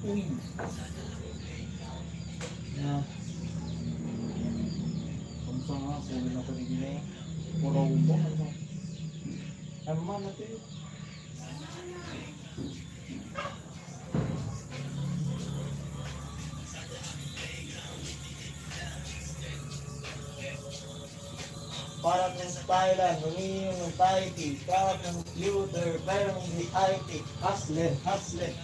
Uy. Na. Kung saan nga, puli na paligid na eh. Puraw ba? Ano man natin? Para ng Thailand, humingi ng Taipei, para ng computer, pero ng IT, hustler, hustler.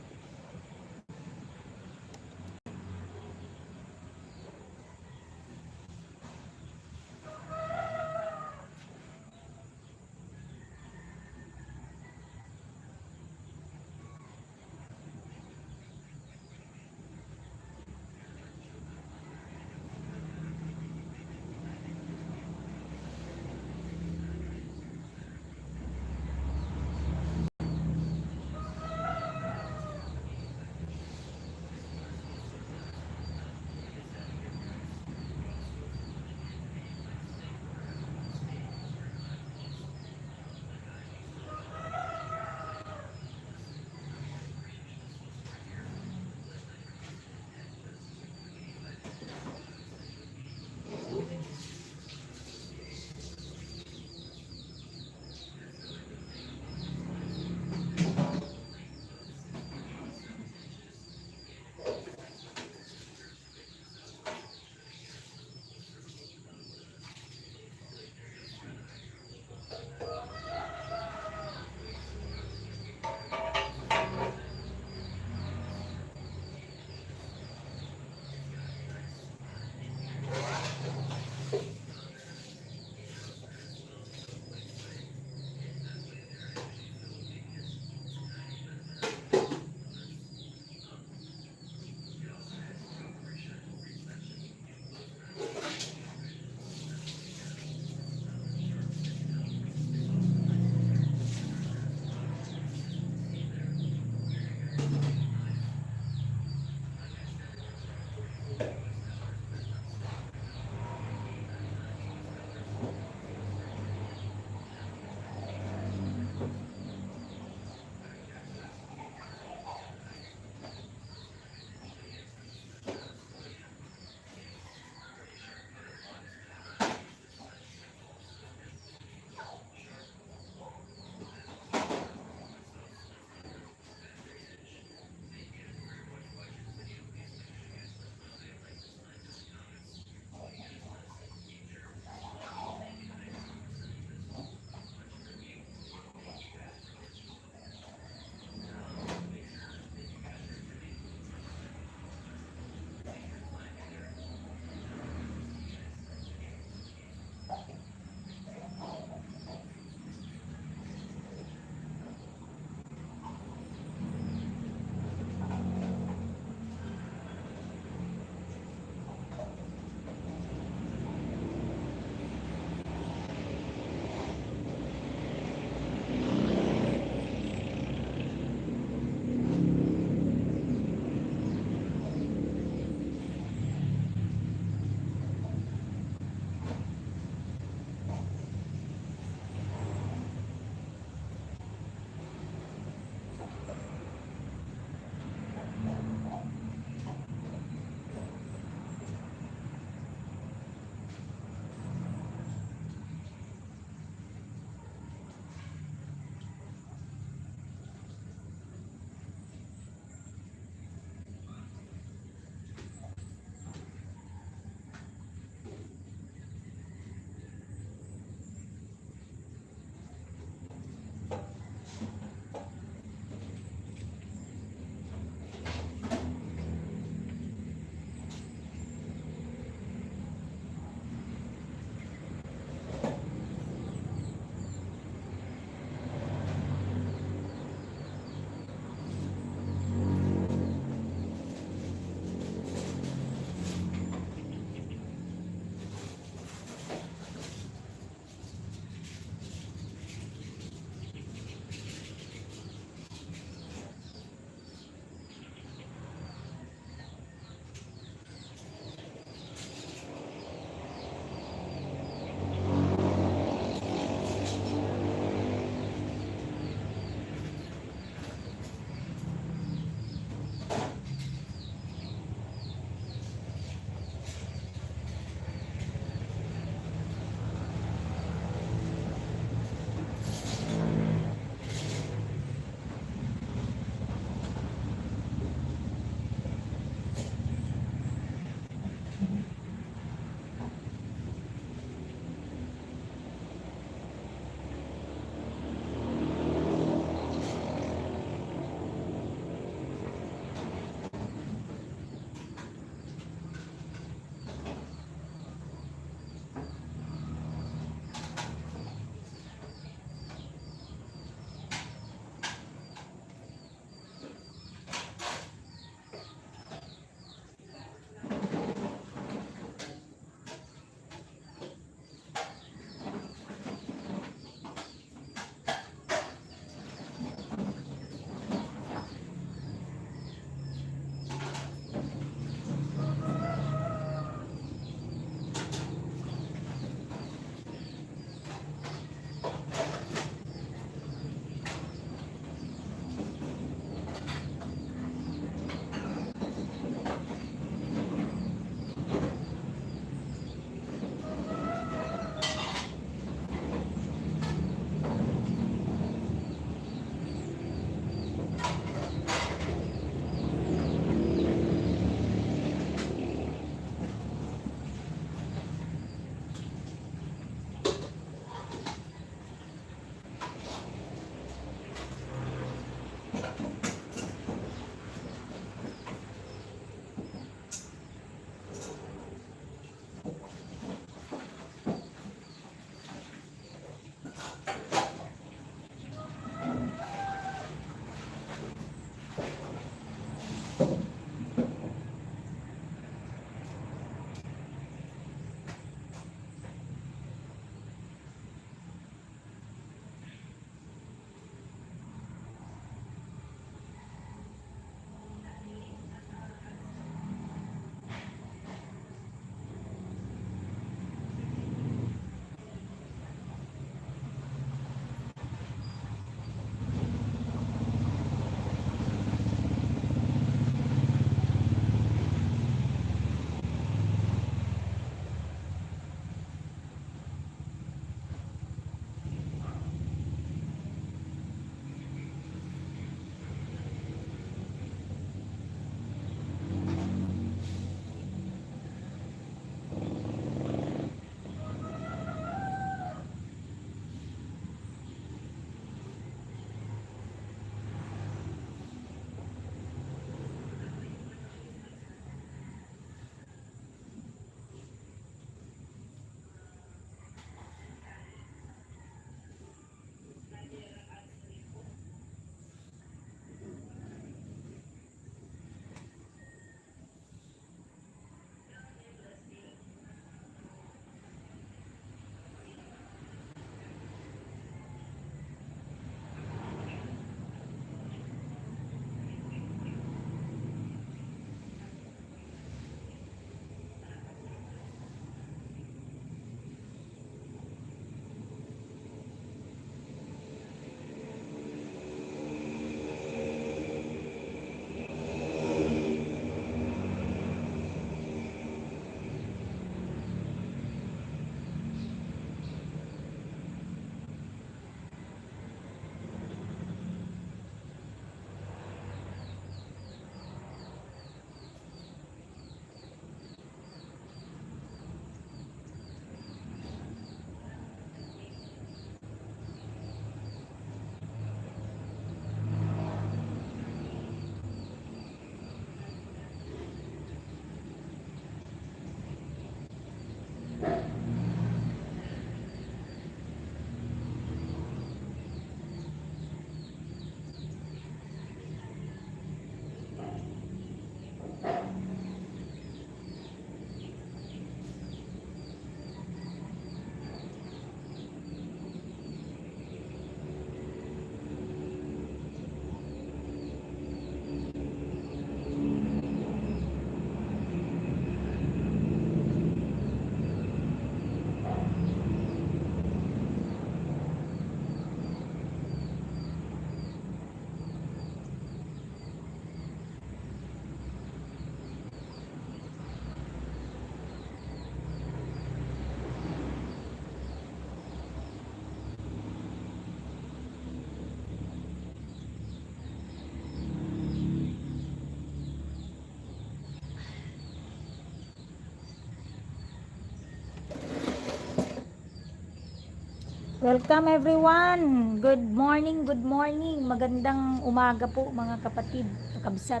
Welcome everyone. Good morning, good morning. Magandang umaga po mga kapatid, kabsat.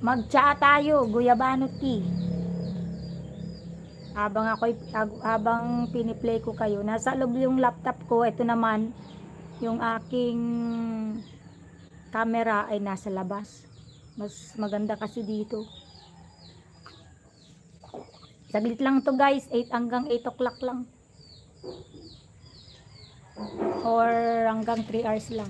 Mag-tsa tayo, guyabano tea. Habang piniplay ko kayo, nasa loob yung laptop ko. Ito naman, yung aking camera ay nasa labas. Mas maganda kasi dito. Saglit lang to guys, 8 hanggang 8 o'clock lang. Or hanggang 3 hours lang.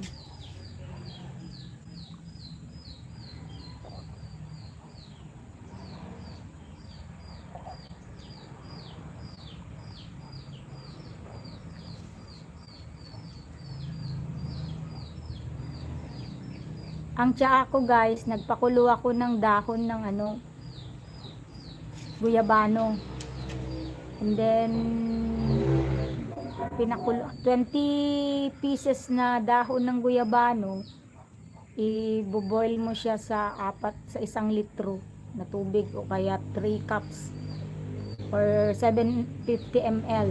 Ang tsaa ko guys, nagpakulo ako ng dahon ng guyabano. And then pinakulo 20 pieces na dahon ng guyabano, i-boil mo siya sa 1 litro na tubig o kaya 3 cups or 750 ml.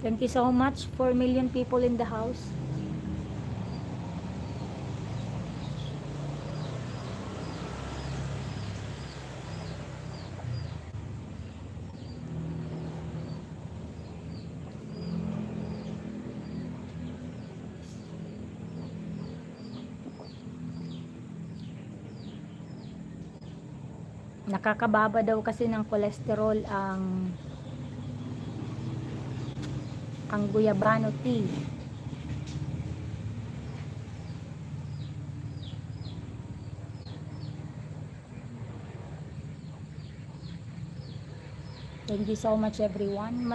Thank you so much, 4 million people in the house. Nakakababa daw kasi ng cholesterol ang guyabano tea. Thank you so much everyone.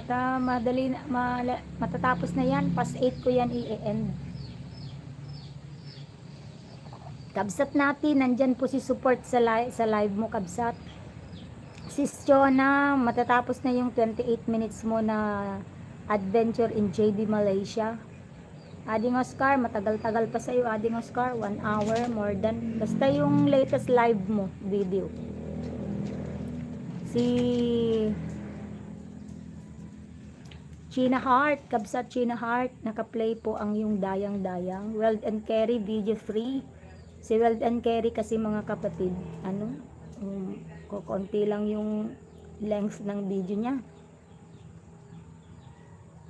Matatapos na yan. Past 8 ko yan i-end. Kabsat natin, nandyan po si support sa live mo, kabsat. Sis Chona, matatapos na yung 28 minutes mo na adventure in JB Malaysia. Ading Oscar, matagal-tagal pa sa'yo, Ading Oscar, 1 hour, more than. Basta yung latest live mo, video. Si China Heart, kabsat China Heart, naka-play po ang yung dayang-dayang. Weld and Carry, video free. Si Weld and Carry kasi mga kapatid, konti lang yung length ng video niya.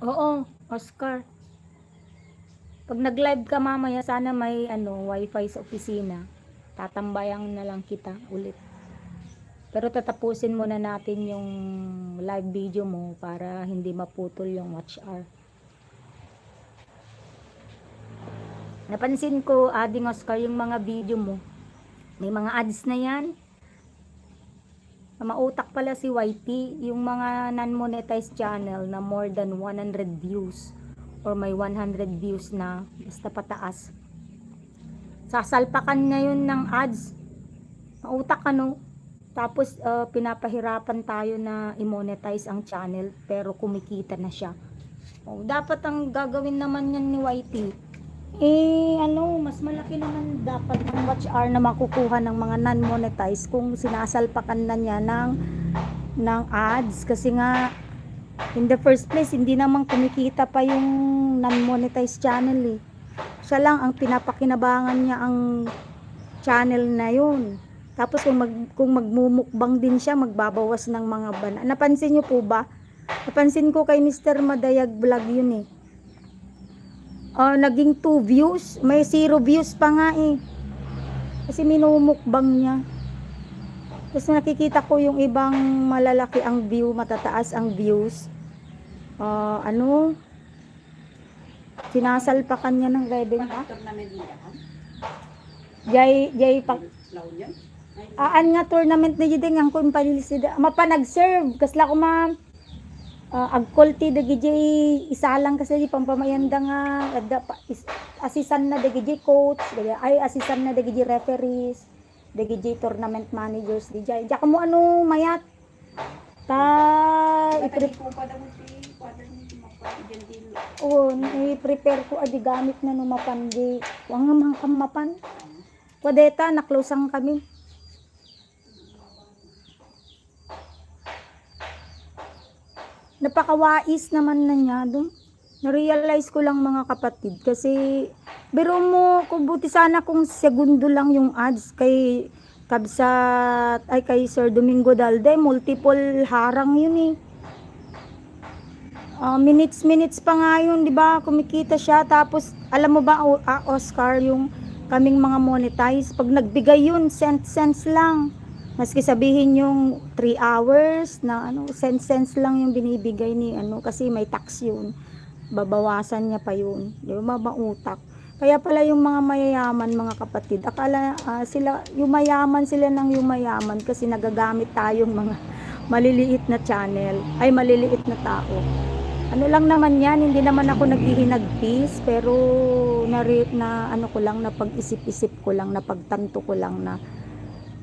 Oo, Oscar. Pag nag-live ka mamaya, sana may wifi sa opisina. Tatambayang na lang kita ulit. Pero tatapusin muna natin yung live video mo para hindi maputol yung watch hour. Napansin ko, Ading Oscar, yung mga video mo, may mga ads na yan. Mautak pala si YT, yung mga non-monetized channel na more than 100 views or may 100 views na, basta pataas. Sasalpakan ngayon ng ads. Mautak Tapos pinapahirapan tayo na i-monetize ang channel pero kumikita na siya. Dapat ang gagawin naman yan ni YT, mas malaki naman dapat ang watch hour na makukuha ng mga non-monetize kung sinasalpakan na niya ng ads. Kasi nga, in the first place, hindi naman kumikita pa yung non-monetized channel eh. Siya lang ang pinapakinabangan niya ang channel na yun. Tapos kung magmumukbang din siya, magbabawas ng mga bana. Napansin niyo po ba? Napansin ko kay Mr. Madayag Vlog yun eh. Naging 2 views, may 0 views pa nga eh. Kasi minumukbang niya. Tapos nakikita ko yung ibang malalaki ang view, matataas ang views. Sinasalpakan niya ng revenue. Jay pa. Nga tournament na jideng ang kun panilisida. Mapanag-serve kasla ko agkolti dagi isa lang kasi di pampamayanda nga asisan na dagi coach asisan na dagi referees dagi tournament managers di jay mo mayat i-prepare ko adi gamit na numapan di wang mapan wadeta naklosang kami napakawais naman na niya. Na-realize ko lang mga kapatid kasi biro mo kung buti sana kung segundo lang yung ads kay Kabsat ay kay Sir Domingo Dalde, multiple harang yun eh. Minutes pa nga yun, di ba? Kumikita siya. Tapos, alam mo ba, Oscar, yung kaming mga monetize, pag nagbigay yun, cents lang. Maski sabihin yung 3 hours na cents lang yung binibigay ni kasi may tax yun. Babawasan niya pa yun. Di ba? Mautak. Kaya pala yung mga mayayaman, mga kapatid, akala sila, yumayaman sila ng yumayaman kasi nagagamit tayong mga maliliit na channel, ay maliliit na tao. Ano lang naman yan, hindi naman ako naghihinagpis, pero ko lang, na pag-isip-isip ko lang, na pagtanto ko lang na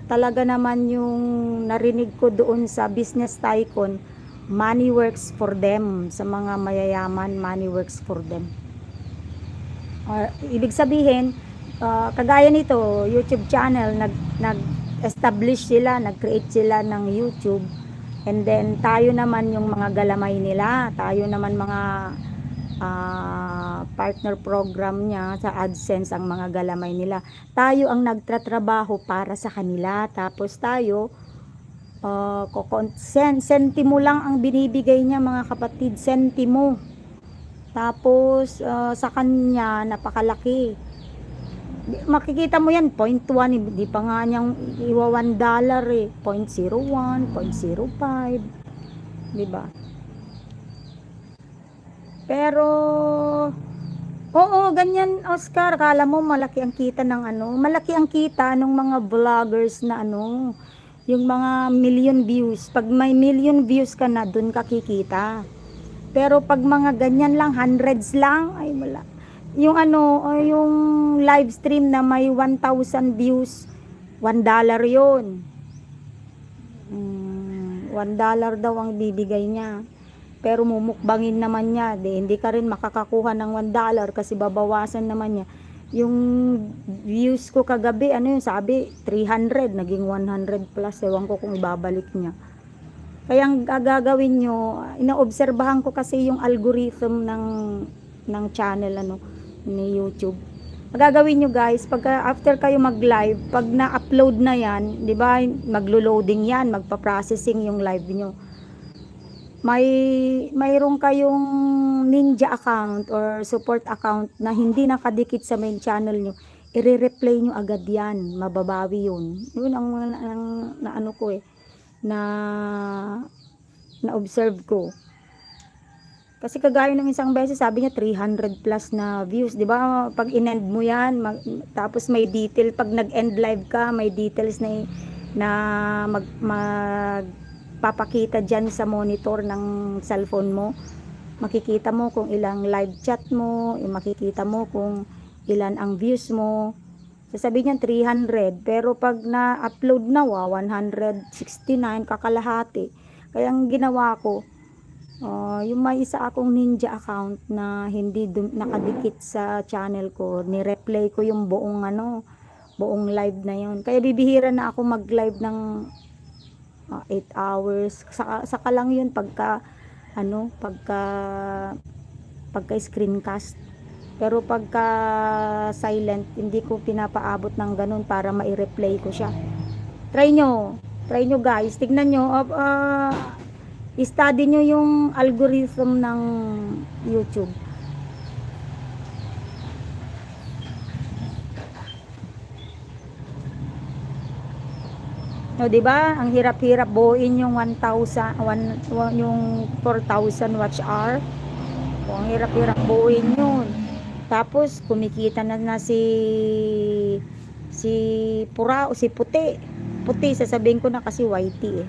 talaga naman yung narinig ko doon sa business tycoon, money works for them. Sa mga mayayaman, money works for them. Ibig sabihin, kagaya nito, YouTube channel, nag-establish sila, nag-create sila ng YouTube. And then, tayo naman yung mga galamay nila. Tayo naman mga partner program niya sa AdSense, ang mga galamay nila. Tayo ang nagtatrabaho para sa kanila. Tapos tayo, sentimo lang ang binibigay niya mga kapatid. Sentimo. Tapos, sa kanya, napakalaki. Makikita mo yan, 0.1, di pa nga niyang iwa $1 eh, 0.01, 0.05, di ba? Pero, oo, ganyan, Oscar, kala mo malaki ang kita ng malaki ang kita ng mga vloggers na yung mga million views. Pag may million views ka na, dun ka kikita. Pero pag mga ganyan lang, hundreds lang, ay wala. Yung yung live stream na may 1,000 views, $1 yun. $1 daw ang bibigay niya. Pero mumukbangin naman niya, hindi ka rin makakakuha ng $1 kasi babawasan naman niya. Yung views ko kagabi, sabi 300, naging 100 plus, ewan ko kung ibabalik niya. Kaya ang gagawin nyo, inaobserbahan ko kasi yung algorithm ng channel ni YouTube. Magagawin nyo guys, pag after kayo mag-live, pag na-upload na yan, di ba, maglo-loading yan, magpa-processing yung live nyo. Mayroon kayong ninja account or support account na hindi nakadikit sa main channel nyo, i-replay nyo agad yan, mababawi yun. Yun ang ko na-observe ko. Kasi kagaya ng isang beses, sabi niya 300 plus na views, 'di ba? Pag in-end mo 'yan, tapos may detail pag nag-end live ka, may details na magpapakita diyan sa monitor ng cellphone mo. Makikita mo kung ilang live chat mo, makikita mo kung ilan ang views mo. Sasabihin niya 300, pero pag na-upload na 169 kakalahati. Kaya ang ginawa ko, yung may isa akong ninja account na hindi nakadikit sa channel ko, ni-replay ko yung buong live na yun. Kaya bibihira na ako mag-live ng 8 hours. Saka lang yun pagka screencast. Pero pagka silent, hindi ko pinapaabot ng ganun para mai-replay ko siya. Try nyo guys, tignan nyo, i-study nyo yung algorithm ng YouTube. No, 'di ba? Ang hirap-hirap buuin yung 1,000 yung 4,000 watch hour. Ang hirap-hirap buuin yun. Tapos kumikita na si Pura o si Puti, sasabihin ko na kasi whitey eh.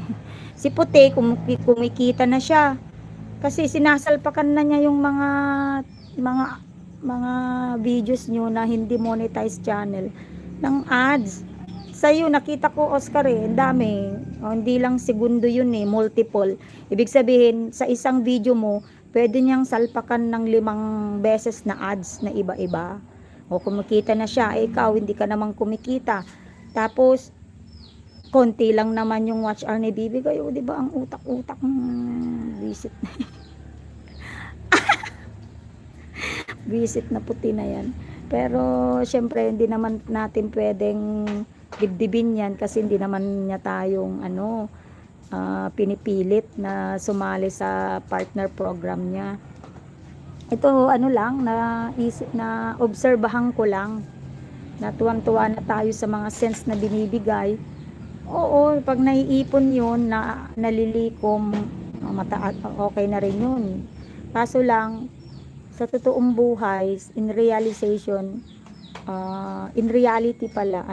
Si Puti, kumikita na siya. Kasi sinasalpakan na niya yung mga videos nyo na hindi monetized channel ng ads. Sa'yo, nakita ko, Oscar ang dami. Hindi lang segundo yun multiple. Ibig sabihin, sa isang video mo, pwede niyang salpakan ng 5 beses na ads na iba-iba. O kumikita na siya, ikaw, hindi ka namang kumikita. Tapos, konti lang naman yung watch hour ni bibigay. O, di ba, ang utak-utak visit. Visit na puti na yan. Pero, syempre, hindi naman natin pwedeng dibdibin yan kasi hindi naman niya tayong, pinipilit na sumali sa partner program niya. Ito, lang, na obserbahan ko lang. Natuwan-tuwa na tayo sa mga sense na binibigay. Oo, pag naiipon yun, na nalilikom, okay na rin yun. Kaso lang, sa totoong buhay, in reality pala,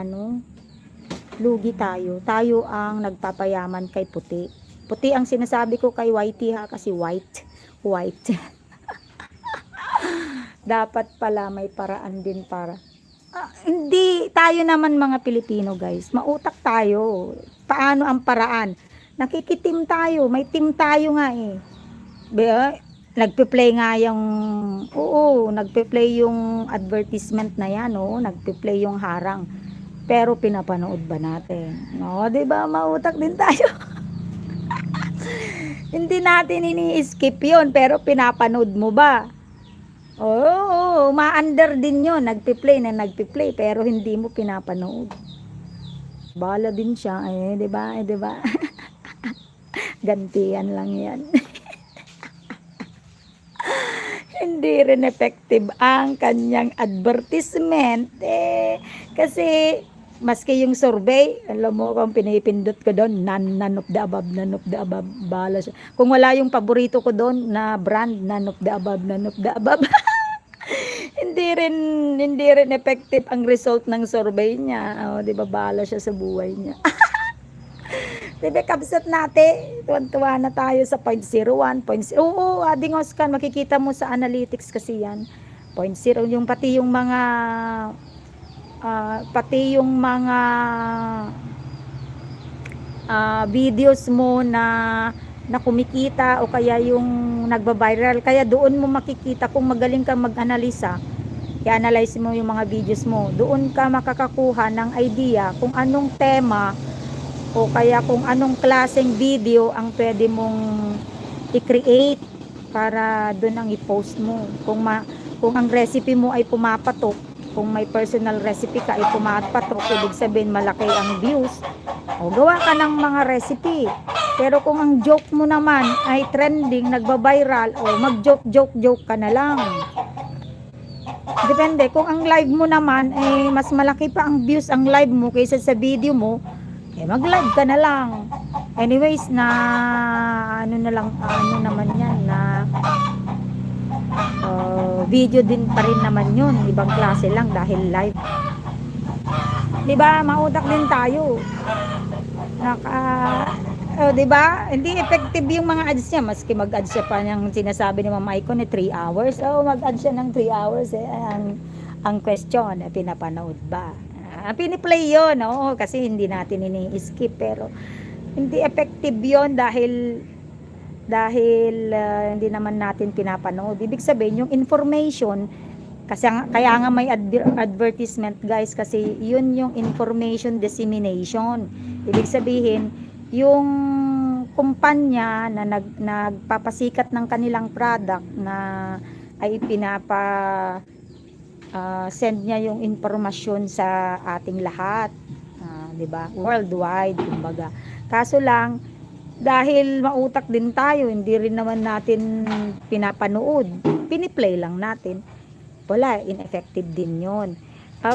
lugi tayo. Tayo ang nagpapayaman kay puti. Puti ang sinasabi ko kay whitey ha, kasi white. Dapat pala may paraan din para. Hindi tayo naman mga Pilipino guys, mautak tayo. Paano ang paraan? Nakikitim tayo, may team tayo nga eh. Nagpe-play nga nagpe-play yung advertisement na yan, nagpe-play yung harang. Pero pinapanood ba natin? No, 'di ba? Mautak din tayo. Hindi natin ini-skip 'yon, pero pinapanood mo ba? Oo, ma-under din 'yon, nagpe-play pero hindi mo pinapanood. Bala din siya, 'di ba? 'Di ba? Gantian lang 'yan. Hindi rin effective ang kanyang advertisement kasi maski yung survey, alam mo kung pinipindot ko doon, none of the above, bala siya. Kung wala yung paborito ko doon na brand, none of the above. hindi rin effective ang result ng survey niya. Di ba, bala siya sa buhay niya. Diba, kapsat natin, tuwan-tuwa na tayo sa 0.01, oo, ading Oscar, makikita mo sa analytics kasi yan, 0.0, yung pati yung mga videos mo na kumikita o kaya yung nagba-viral, kaya doon mo makikita kung magaling kang mag-analisa, i-analyze mo yung mga videos mo, doon ka makakakuha ng idea kung anong tema o kaya kung anong klaseng video ang pwede mong i-create para doon ang i-post mo. Kung ang recipe mo ay pumapatok, kung may personal recipe ka ay pumapatok, ibig sabihin malaki ang views, o gawa ka ng mga recipe. Pero kung ang joke mo naman ay trending, nagba-viral, o mag-joke ka na lang. Depende. Kung ang live mo naman ay mas malaki pa ang views ang live mo kaysa sa video mo, mag-live ka na lang. Anyways, ano naman yan, na video din pa rin naman yun. Ibang klase lang dahil live. Diba, mautak din tayo. Diba, hindi effective yung mga ads niya. Maski mag-ads siya pa niyang sinasabi ni Ma'am Icon 3 hours. Mag-ads siya ng 3 hours. Ang question, pinapanood ba? Piniplay yun, kasi hindi natin ini-skip, pero hindi effective yun dahil hindi naman natin pinapanood. Ibig sabihin, yung information, kasi kaya nga may advertisement guys, kasi yun yung information dissemination. Ibig sabihin, yung kumpanya na nagpapasikat ng kanilang product na ay send niya yung informasyon sa ating lahat, 'di ba? Worldwide, kumbaga. Kaso lang, dahil mautak din tayo, hindi rin naman natin pinapanood, piniplay lang natin. Wala, ineffective din 'yon.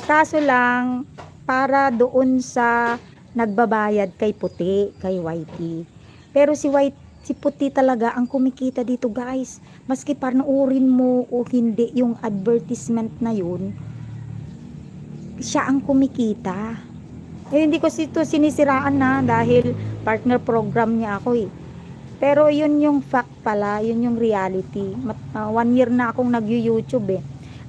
Kaso lang, para doon sa nagbabayad kay puti, kay whitey. Pero si puti talaga ang kumikita dito guys. Maski panoorin mo o hindi yung advertisement na yun, siya ang kumikita. Hindi ko ito sinisiraan na dahil partner program niya ako . Pero yun yung fact pala, yun yung reality. 1 year na akong nag-YouTube .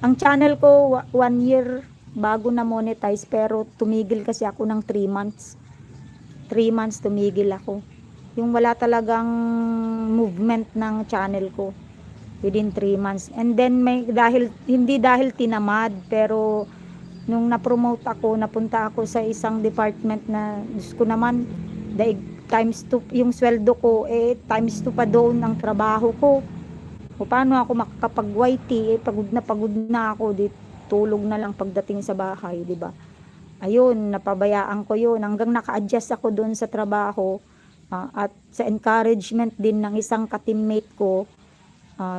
Ang channel ko 1 year bago na monetize, pero tumigil kasi ako ng 3 months. 3 months tumigil ako. Yung wala talagang movement ng channel ko within 3 months. And then hindi dahil tinamad, pero nung na-promote ako, napunta ako sa isang department na Diyos ko naman, daig times 2 yung sweldo ko, times 2 pa doon ang trabaho ko. O paano ako makakapag-YT, pagod na ako, tulog na lang pagdating sa bahay, di ba? Ayun, napabayaan ko yun hanggang naka-adjust ako doon sa trabaho, at sa encouragement din ng isang ka-teammate ko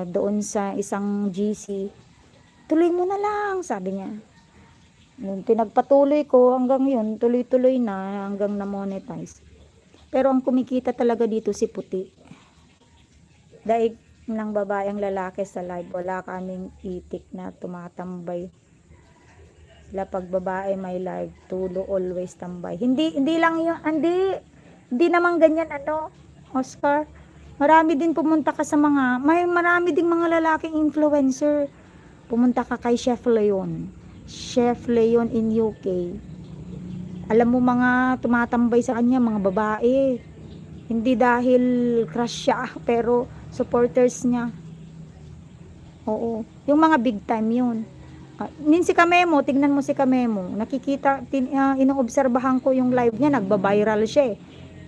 doon sa isang GC. Tuloy mo na lang, sabi niya. Nung pinagpatuloy ko hanggang yun, tuloy-tuloy na hanggang na-monetize. Pero ang kumikita talaga dito si Puti. Daig ng babae ang lalaki sa live, wala kaming itik na tumatambay. Sila pag babae may live, tulo always tambay. Hindi lang yun, hindi naman ganyan Oscar. Marami din pumunta ka sa marami ding mga lalaking influencer. Pumunta ka kay Chef Leon in UK. Alam mo mga tumatambay sa kanya, mga babae. Hindi dahil crush siya, pero supporters niya. Oo, yung mga big time yun. Si Kamemo, tignan mo si Kamemo. Nakikita, inoobserbahan ko yung live niya, nagba-viral siya.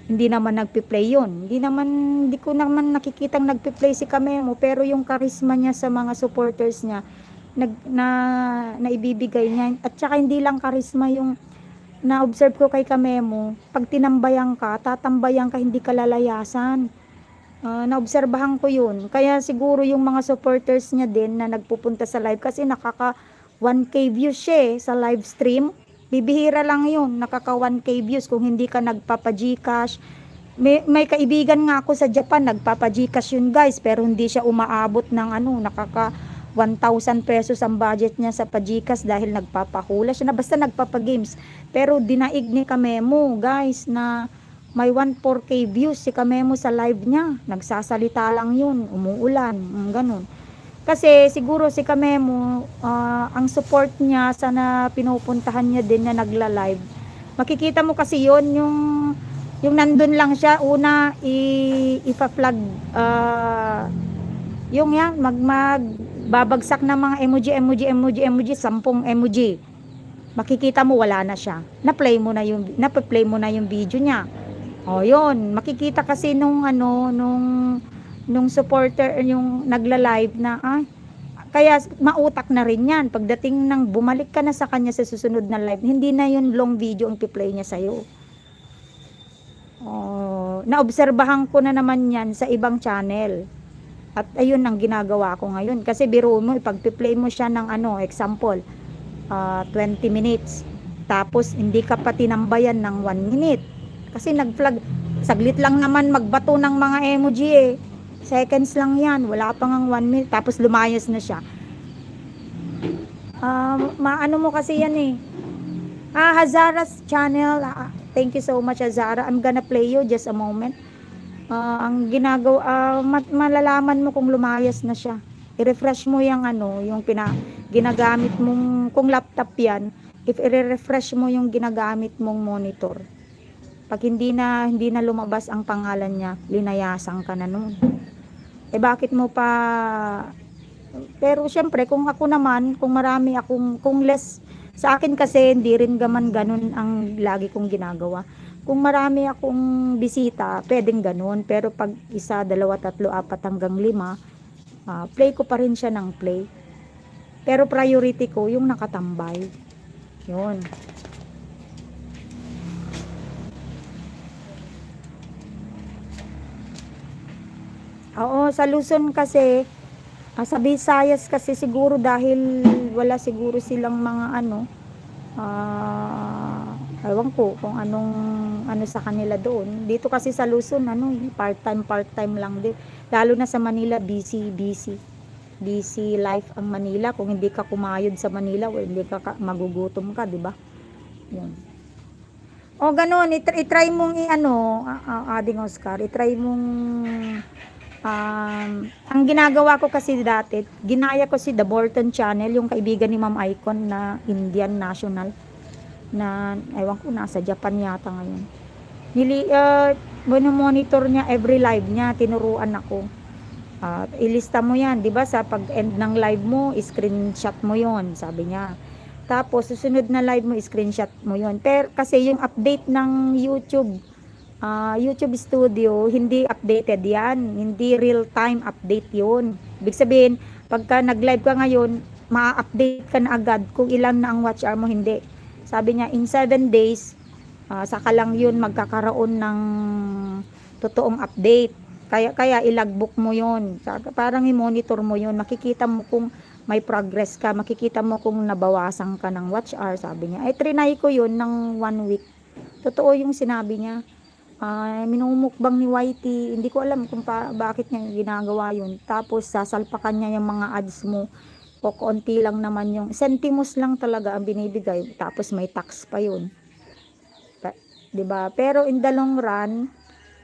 Hindi naman nagpi-play yun. Hindi ko naman nakikitang nagpi-play si Kamemo, pero yung charisma niya sa mga supporters niya, na ibibigay niya. At saka hindi lang charisma yung na-observe ko kay Kamemo, pag tinambayan ka, tatambayan ka, hindi ka lalayasan. Naobserbahan ko yun. Kaya siguro yung mga supporters niya din na nagpupunta sa live, kasi nakaka 1K views siya sa live stream. Bibihira lang yun, nakaka 1K views kung hindi ka nagpapa-Gcash. May kaibigan nga ako sa Japan, nagpapa-Gcash yun guys, pero hindi siya umaabot ng nakaka 1,000 pesos ang budget niya sa pa-Gcash dahil nagpapahula siya na, basta nagpapa-games. Pero dinaig ni Kamemo guys na may 1,4K views si Kamemo sa live niya. Nagsasalita lang yun, umuulan, ganun. Kasi siguro si Kamemo, ang support niya sa na pinupuntahan niya din na nagla-live. Makikita mo kasi yun, yung nandun lang siya, una ipa-flag, yung yan, babagsak na mga emoji, 10 emoji. Makikita mo wala na siya. Na-play mo na yung video niya. O yun, makikita kasi nung supporter, yung nagla-live na, kaya mautak na rin yan. Pagdating ng bumalik ka na sa kanya sa susunod na live, hindi na yung long video ang piplay niya sa'yo. Naobserbahan ko na naman yan sa ibang channel. At ayun ang ginagawa ko ngayon. Kasi biro mo, ipag-play mo siya ng example, 20 minutes. Tapos, hindi ka pa tinambayan ng 1 minute. Kasi nag-flag, saglit lang naman magbato ng mga emoji Seconds lang yan, wala pa ngang 1 minute. Tapos, lumayas na siya. Maano mo kasi yan Hazara's channel. Thank you so much, Hazara. I'm gonna play you just a moment. Ang ginagawa, malalaman mo kung lumayas na siya. I-refresh mo yung ginagamit mong, kung laptop yan, i-refresh mo yung ginagamit mong monitor. Pag hindi na lumabas ang pangalan niya, linayasan ka na nun. Bakit mo pa? Pero syempre, kung ako naman, kung marami akong, kung less, sa akin kasi hindi rin gaman ganun ang lagi kong ginagawa. Kung marami akong bisita, pwedeng ganun. Pero pag 1, 2, 3, 4 hanggang 5, play ko pa rin siya ng play. Pero priority ko yung nakatambay. Yun. Oo, sa Luzon kasi, sa Visayas kasi siguro dahil wala siguro silang mga ewan ko kung ano sa kanila doon. Dito kasi sa Luzon, part-time lang din. Lalo na sa Manila, busy life ang Manila. Kung hindi ka kumayod sa Manila, hindi ka magugutom ka, di ba? Yun. O ganun, i-try mong Ading Oscar, i-try mong ang ginagawa ko kasi dati, ginaya ko si The Borton Channel, yung kaibigan ni Ma'am Icon na Indian national na ewan ko nasa Japan yata ngayon. Monitor niya every live niya, tinuruan ako. Ilista mo yan, 'di ba? Sa pag-end ng live mo, screenshot mo 'yon, sabi niya. Tapos, susunod na live mo, screenshot mo yon. Pero, kasi yung update ng YouTube, YouTube Studio, hindi updated yan. Hindi real-time update yun. Ibig sabihin, pagka nag-live ka ngayon, ma-update ka na agad kung ilan na ang watch hour mo, hindi. Sabi niya, in 7 days, saka lang yun magkakaroon ng totoong update. Kaya ilagbook mo yun. Parang i-monitor mo yun. Makikita mo kung may progress ka. Makikita mo kung nabawasan ka ng watch hour, sabi niya. Ay, trinay ko yun ng 1 week. Totoo yung sinabi niya. Minumukbang ni Whitey. Hindi ko alam kung bakit niya ginagawa yun. Tapos, sasalpakan niya yung mga ads mo. O konti lang naman yung sentimos lang talaga ang binibigay. Tapos, may tax pa yun. Diba? Pero in the long run,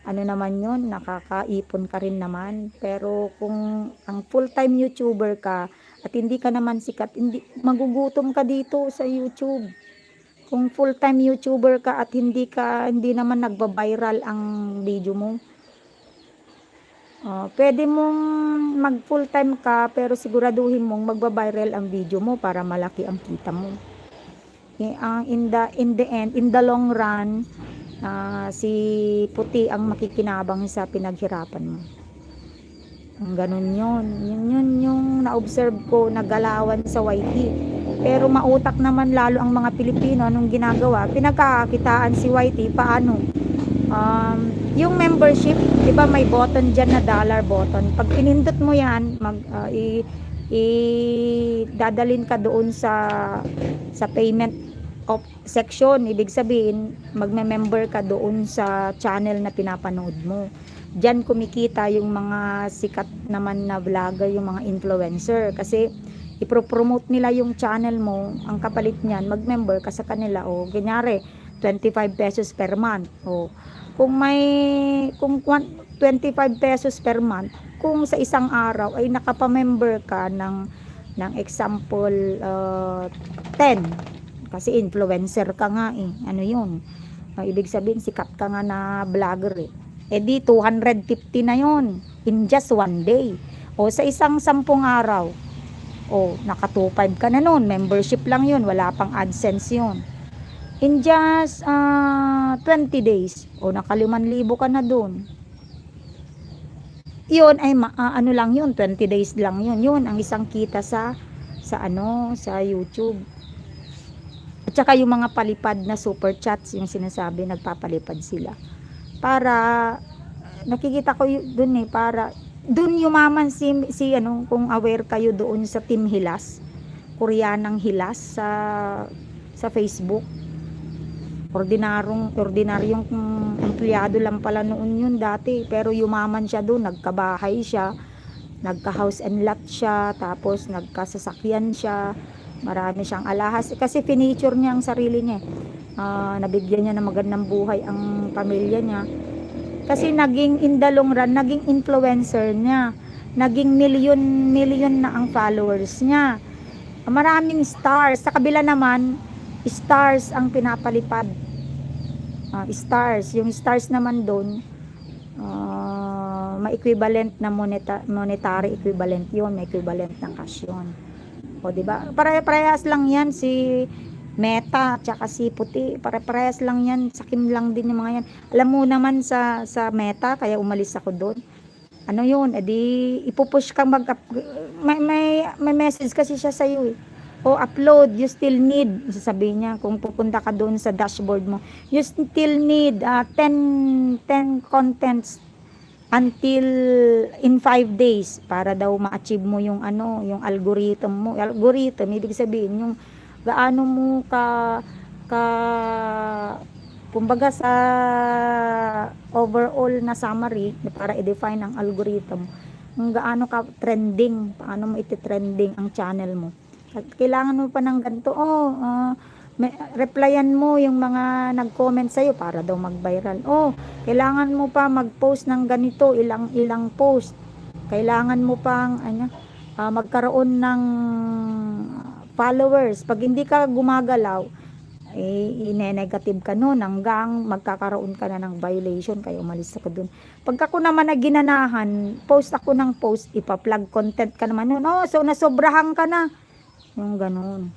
ano naman yun, nakakaipon ka rin naman. Pero kung ang full-time YouTuber ka at hindi ka naman sikat, magugutom ka dito sa YouTube. Kung full-time YouTuber ka at hindi naman nagba-viral ang video mo, pwede mong mag full-time ka pero siguraduhin mong magba-viral ang video mo para malaki ang kita mo. In the end, in the long run, si Puti ang makikinabang sa pinaghirapan mo. Ang ganun yun. Yun yung na-observe ko, nagalawan sa YT. Pero mautak naman lalo ang mga Pilipino. Anong ginagawa? Pinagkakakitaan si YT. Paano? Yung membership, di ba may button dyan na dollar button. Pag pinindot mo yan, dadalin ka doon sa payment of section. Ibig sabihin, magme-member ka doon sa channel na pinapanood mo. Diyan kumikita yung mga sikat naman na vlogger, yung mga influencer. Kasi ipropromote nila yung channel mo, ang kapalit niyan, mag-member ka sa kanila. O, kunyari, 25 pesos per month. O, kung 25 pesos per month, kung sa isang araw ay nakapamember ka ng example 10, kasi influencer ka nga eh. Ano yun? Ibig sabihin, sikat ka nga na vlogger eh. Eh di, 250 na yun. In just one day. O sa isang 10 araw. O, naka 2.5 ka na nun. Membership lang yun. Wala pang AdSense yun. In just 20 days. O, naka 5,000 ka na dun. Yun ay ano lang yun. 20 days lang yun. Yun ang isang kita sa YouTube. At saka yung mga palipad na super chats, yung sinasabi, nagpapalipad sila. Para, nakikita ko dun eh, para, dun yumaman kung aware kayo doon sa Team Hilas, Koreanang Hilas sa Facebook. Ordinaryong empleyado lang pala noon yun dati, pero yumaman siya doon, nagkabahay siya, nagka-house and lot siya, tapos nagkasasakyan siya. Marami siyang alahas kasi finiture niya ang sarili niya. Nabigyan niya ng magandang buhay ang pamilya niya. Kasi naging in the long run, naging influencer niya. Naging million na ang followers niya. Maraming stars. Sa kabila naman, stars ang pinapalipad. Stars. Yung stars naman doon, may equivalent na monetary equivalent yun. May equivalent ng cash yun. O, diba? Parehas lang yan si Meta at saka si Puti. Parehas lang yan. Sakim lang din yung mga yan. Alam mo naman sa Meta, kaya umalis ako doon. Ano yun? Edi, ipupush kang may message kasi siya sa'yo eh. O, upload. You still need. Sasabihin niya, kung pupunta ka doon sa dashboard mo, you still need 10 contents until in 5 days para daw ma-achieve mo yung yung algorithm mo. Algorithm, ibig sabihin yung gaano mo kumbaga sa overall na summary para i-define ang algorithm, kung gaano ka trending, paano mo iti-trending ang channel mo. Kailangan mo pa ng ganito, replyan mo yung mga nag-comment sa'yo para daw mag-viral. Kailangan mo pa mag-post ng ganito, ilang post. Kailangan mo pang magkaroon ng followers. Pag hindi ka gumagalaw, ine-negative ka nun hanggang magkakaroon ka na ng violation, kaya umalis ako dun. Pag ako naman na ginanahan, post ako ng post, ipa-plug content ka naman nun. So nasobrahan ka na. Yung ganun.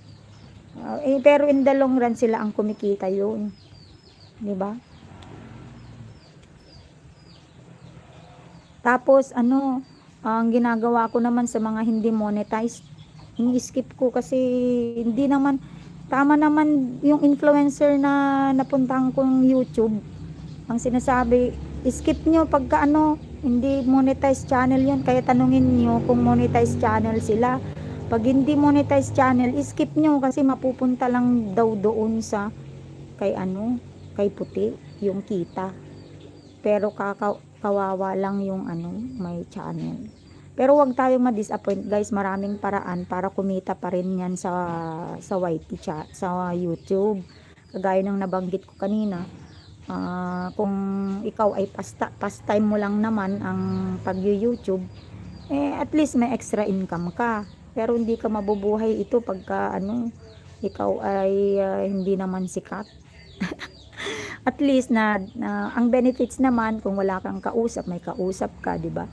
Pero in the long run sila ang kumikita yun. 'Di ba? Tapos ano, ang ginagawa ko naman sa mga hindi monetized, ini-skip ko kasi hindi naman tama naman yung influencer na napuntahan kong YouTube. Ang sinasabi, skip nyo pagka ano, hindi monetized channel yun. Kaya tanungin nyo kung monetized channel sila. Pag hindi monetized channel, skip nyo kasi mapupunta lang daw doon sa kay ano, kay puti, yung kita. Pero kawawa lang yung ano, may channel. Pero wag tayo ma-disappoint guys, maraming paraan para kumita pa rin yan sa YT chat, sa YouTube. Kagaya ng nabanggit ko kanina, kung ikaw ay pastime mo lang naman ang pag-YouTube, at least may extra income ka. Pero hindi ka mabubuhay ito pagka ano, ikaw ay hindi naman sikat. At least ang benefits naman kung wala kang kausap, may kausap ka, 'di ba?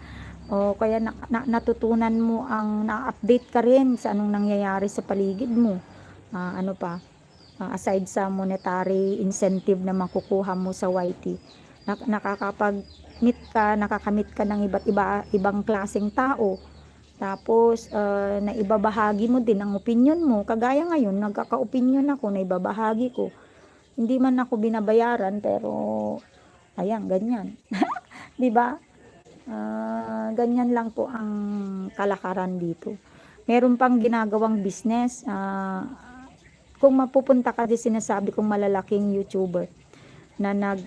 O kaya natutunan mo na-update ka rin sa anong nangyayari sa paligid mo. Ano pa? Aside sa monetary incentive na makukuha mo sa YT, nakakamit ka ng ibang klaseng tao. Tapos naibabahagi mo din ang opinion mo. Kagaya ngayon, nagkaka-opinion ako na ibabahagi ko. Hindi man ako binabayaran pero ayan, ganyan. 'Di ba? Ganyan lang po ang kalakaran dito. Meron pang ginagawang business. Kung mapupunta ka din sinasabi kong malalaking YouTuber na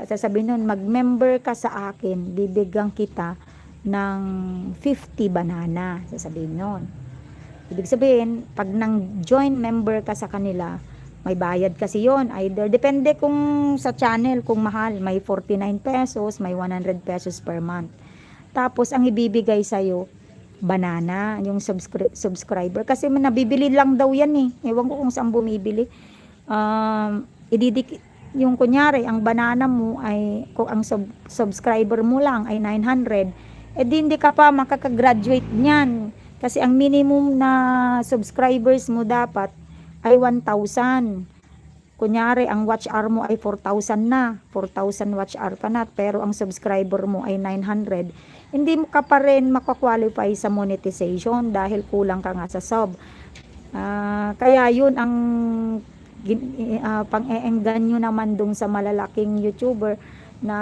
sasabihin nun, mag-member ka sa akin, bibigyan kita ng 50 banana. Sasabihin nun. Ibig sabihin, pag nang join member ka sa kanila, may bayad kasi yon, either depende kung sa channel, kung mahal may 49 pesos, may 100 pesos per month. Tapos ang ibibigay sa'yo banana, yung subscriber, kasi nabibili lang daw yan ewan ko kung saan bumibili. Yung kunyari ang banana mo ay, kung ang subscriber mo lang ay 900, di hindi ka pa makakagraduate niyan, kasi ang minimum na subscribers mo dapat ay 1,000. Kunyari, ang watch hour mo ay 4,000 na. 4,000 watch hour ka na, pero ang subscriber mo ay 900. Hindi mo ka pa rin makakwalify sa monetization dahil kulang ka nga sa sub. Kaya yun ang pang-eengganyo naman dun sa malalaking YouTuber na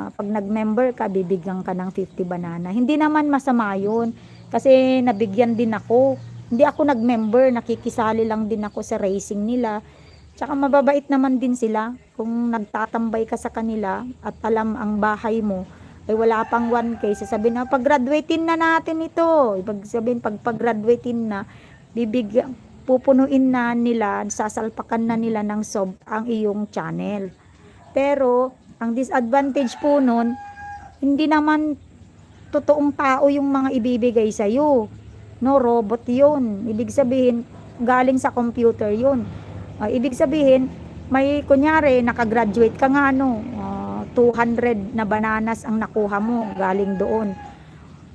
pag nag-member ka, bibigyan ka ng 50 banana. Hindi naman masama yun kasi nabigyan din ako. Hindi ako nag-member, nakikisali lang din ako sa racing nila. Tsaka mababait naman din sila. Kung nagtatambay ka sa kanila at alam ang bahay mo ay wala pang 1K, sasabihin na pag-graduatein na natin ito. Ibig sabihin pag-graduatein na, pupunuin na nila, sasalpakan na nila ng sub ang iyong channel. Pero ang disadvantage po nun, hindi naman totoong tao yung mga ibibigay sa iyo. No, robot yun. Ibig sabihin, galing sa computer yun. Ibig sabihin, may kunyari, nakagraduate ka nga, 200 na bananas ang nakuha mo, galing doon.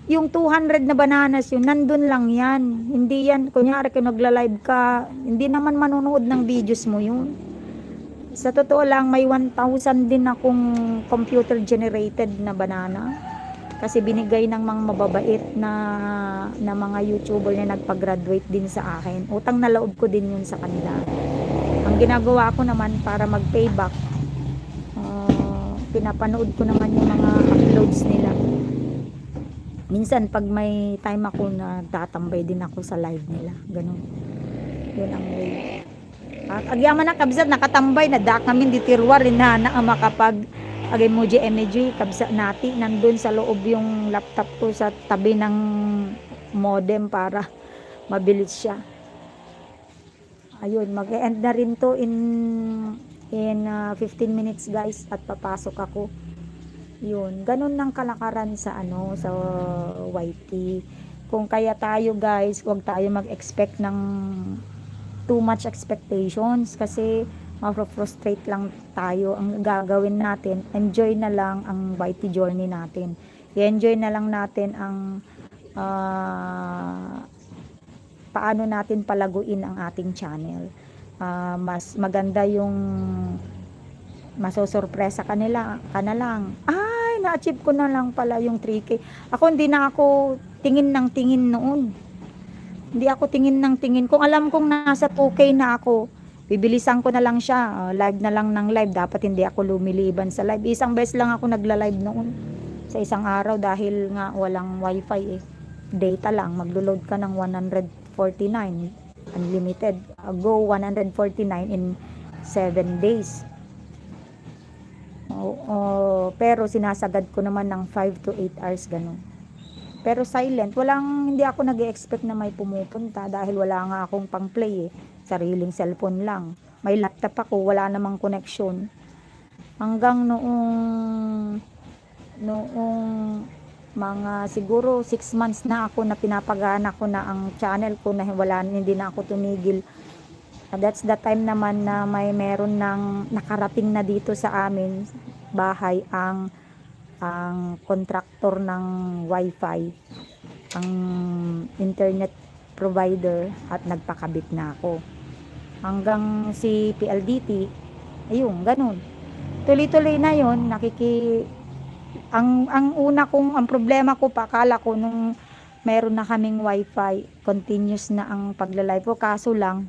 Yung 200 na bananas yun, nandun lang yan. Hindi yan, kunyari, kung nagla-live ka, hindi naman manonood ng videos mo yun. Sa totoo lang, may 1,000 din akong computer-generated na banana. Kasi binigay ng mga mababait na mga YouTuber na nagpag-graduate din sa akin. Utang na loob ko din yun sa kanila. Ang ginagawa ko naman para mag-payback, pinapanood ko naman yung mga uploads nila. Minsan pag may time ako na tatambay din ako sa live nila. Ganun. Yun ang way. Agyaman na kabsat, nakatambay na da kami di tirwa rin na makapag emoji kabsa nati, nandun sa loob yung laptop ko sa tabi ng modem para mabilis siya. Ayun, mag-end na rin to in 15 minutes guys, at papasok ako. Yun, ganun ng kalakaran sa sa YT. Kung kaya tayo guys, huwag tayo mag-expect ng too much expectations kasi ma-frustrate lang tayo. Ang gagawin natin, enjoy na lang ang YT journey natin. I-enjoy na lang natin ang paano natin palaguin ang ating channel. Mas maganda yung masosurpresa ka na lang. Ay, na-achieve ko na lang pala yung 3K. Ako hindi na ako tingin ng tingin noon. Hindi ako tingin ng tingin. Kung alam kong nasa 2K na ako, bibilisan ko na lang siya. Live na lang ng live. Dapat hindi ako lumiliban sa live. Isang beses lang ako nagla-live noon sa isang araw dahil nga walang wifi eh. Data lang. Maglo-load ka ng 149. Unlimited. Go 149 in 7 days. Pero sinasagad ko naman ng 5 to 8 hours ganun. Pero silent, hindi ako nag-expect na may pumupunta dahil wala nga akong pang-play eh. Sariling cellphone lang. May laptop ako, wala namang connection. Hanggang noong mga siguro 6 months na ako na pinapagana ko na ang channel ko na hindi na ako tumigil. That's the time naman na meron ng nakarating na dito sa amin bahay ang contractor ng wifi, ang internet provider, at nagpakabit na ako. Hanggang si PLDT, ayun, ganun. Tuloy-tuloy na yun, ang problema ko pa, akala ko nung meron na kaming wifi, continuous na ang pagla-live ko, kaso lang,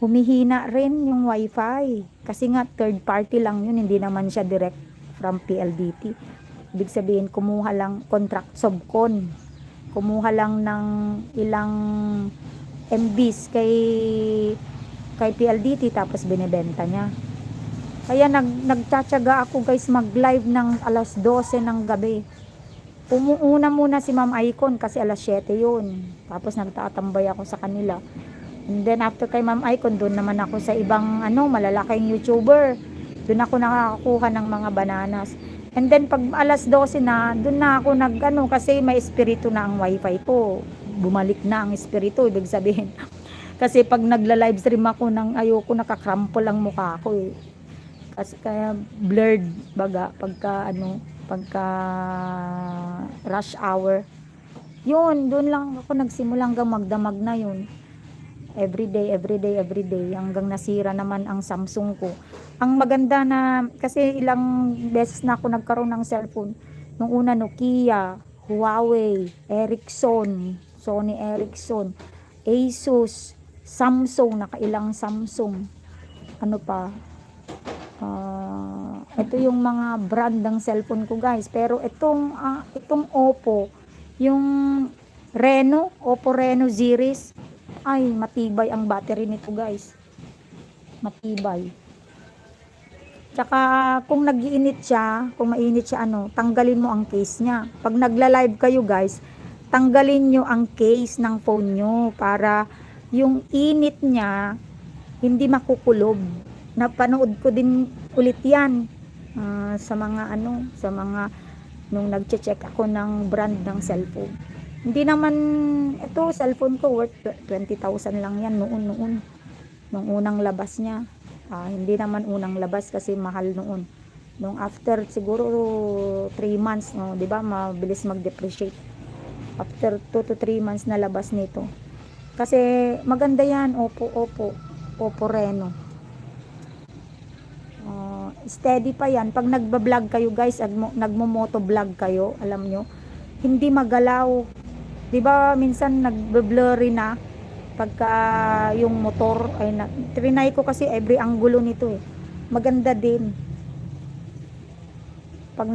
humihina rin yung wifi. Kasi nga, third party lang yun, hindi naman siya direct from PLDT. Ibig sabihin, kumuha lang, contract subcon. Kumuha lang ng ilang MBs kay PLDT, tapos binibenta niya. Kaya nagtsatsaga ako guys mag-live ng alas 12 ng gabi. Umuuna muna si Ma'am Icon kasi alas 7 yun. Tapos nagtatambay ako sa kanila. And then after kay Ma'am Icon, doon naman ako sa ibang malalaking YouTuber. Doon ako nakakakuha ng mga bananas. And then pag alas 12 na, doon na ako kasi may espiritu na ang wifi ko. Bumalik na ang espiritu, ibig sabihin. Kasi pag nagla-live stream ako ayoko, nakakrample ang mukha ko eh. Kasi kaya blurred baga pagka rush hour. Yun, doon lang ako nagsimula hanggang magdamag na yun. Everyday hanggang nasira naman ang Samsung ko. Ang maganda na kasi ilang beses na ako nagkaroon ng cellphone. Nung una Nokia, Huawei, Ericsson, Sony Ericsson, Asus, Samsung, nakailang Samsung. Ano pa? Ito yung mga brand ng cellphone ko guys. Pero itong Oppo, yung Oppo Reno series, ay matibay ang battery nito guys. Matibay. Tsaka kung nag-iinit siya, kung mainit siya tanggalin mo ang case niya. Pag nagla-live kayo guys, tanggalin nyo ang case ng phone nyo para yung init niya hindi makukulob. Napanood ko din ulit yan sa mga nung nagche-check ako ng brand ng cellphone. Hindi naman ito cellphone ko worth 20,000 lang yan noon nung unang labas niya. Hindi naman unang labas kasi mahal noon. Nung after siguro 3 months, 'di ba? Mabilis mag-depreciate. After 2 to 3 months na labas nito. Kasi maganda yan, Oppo Reno. Steady pa yan. Pag nagba-vlog kayo guys, nagmo-moto vlog kayo, alam nyo, hindi magalaw. 'Di ba minsan nagbe-blurry na pagka yung motor ay trinay ko kasi every angulo nito eh. Maganda din. Pag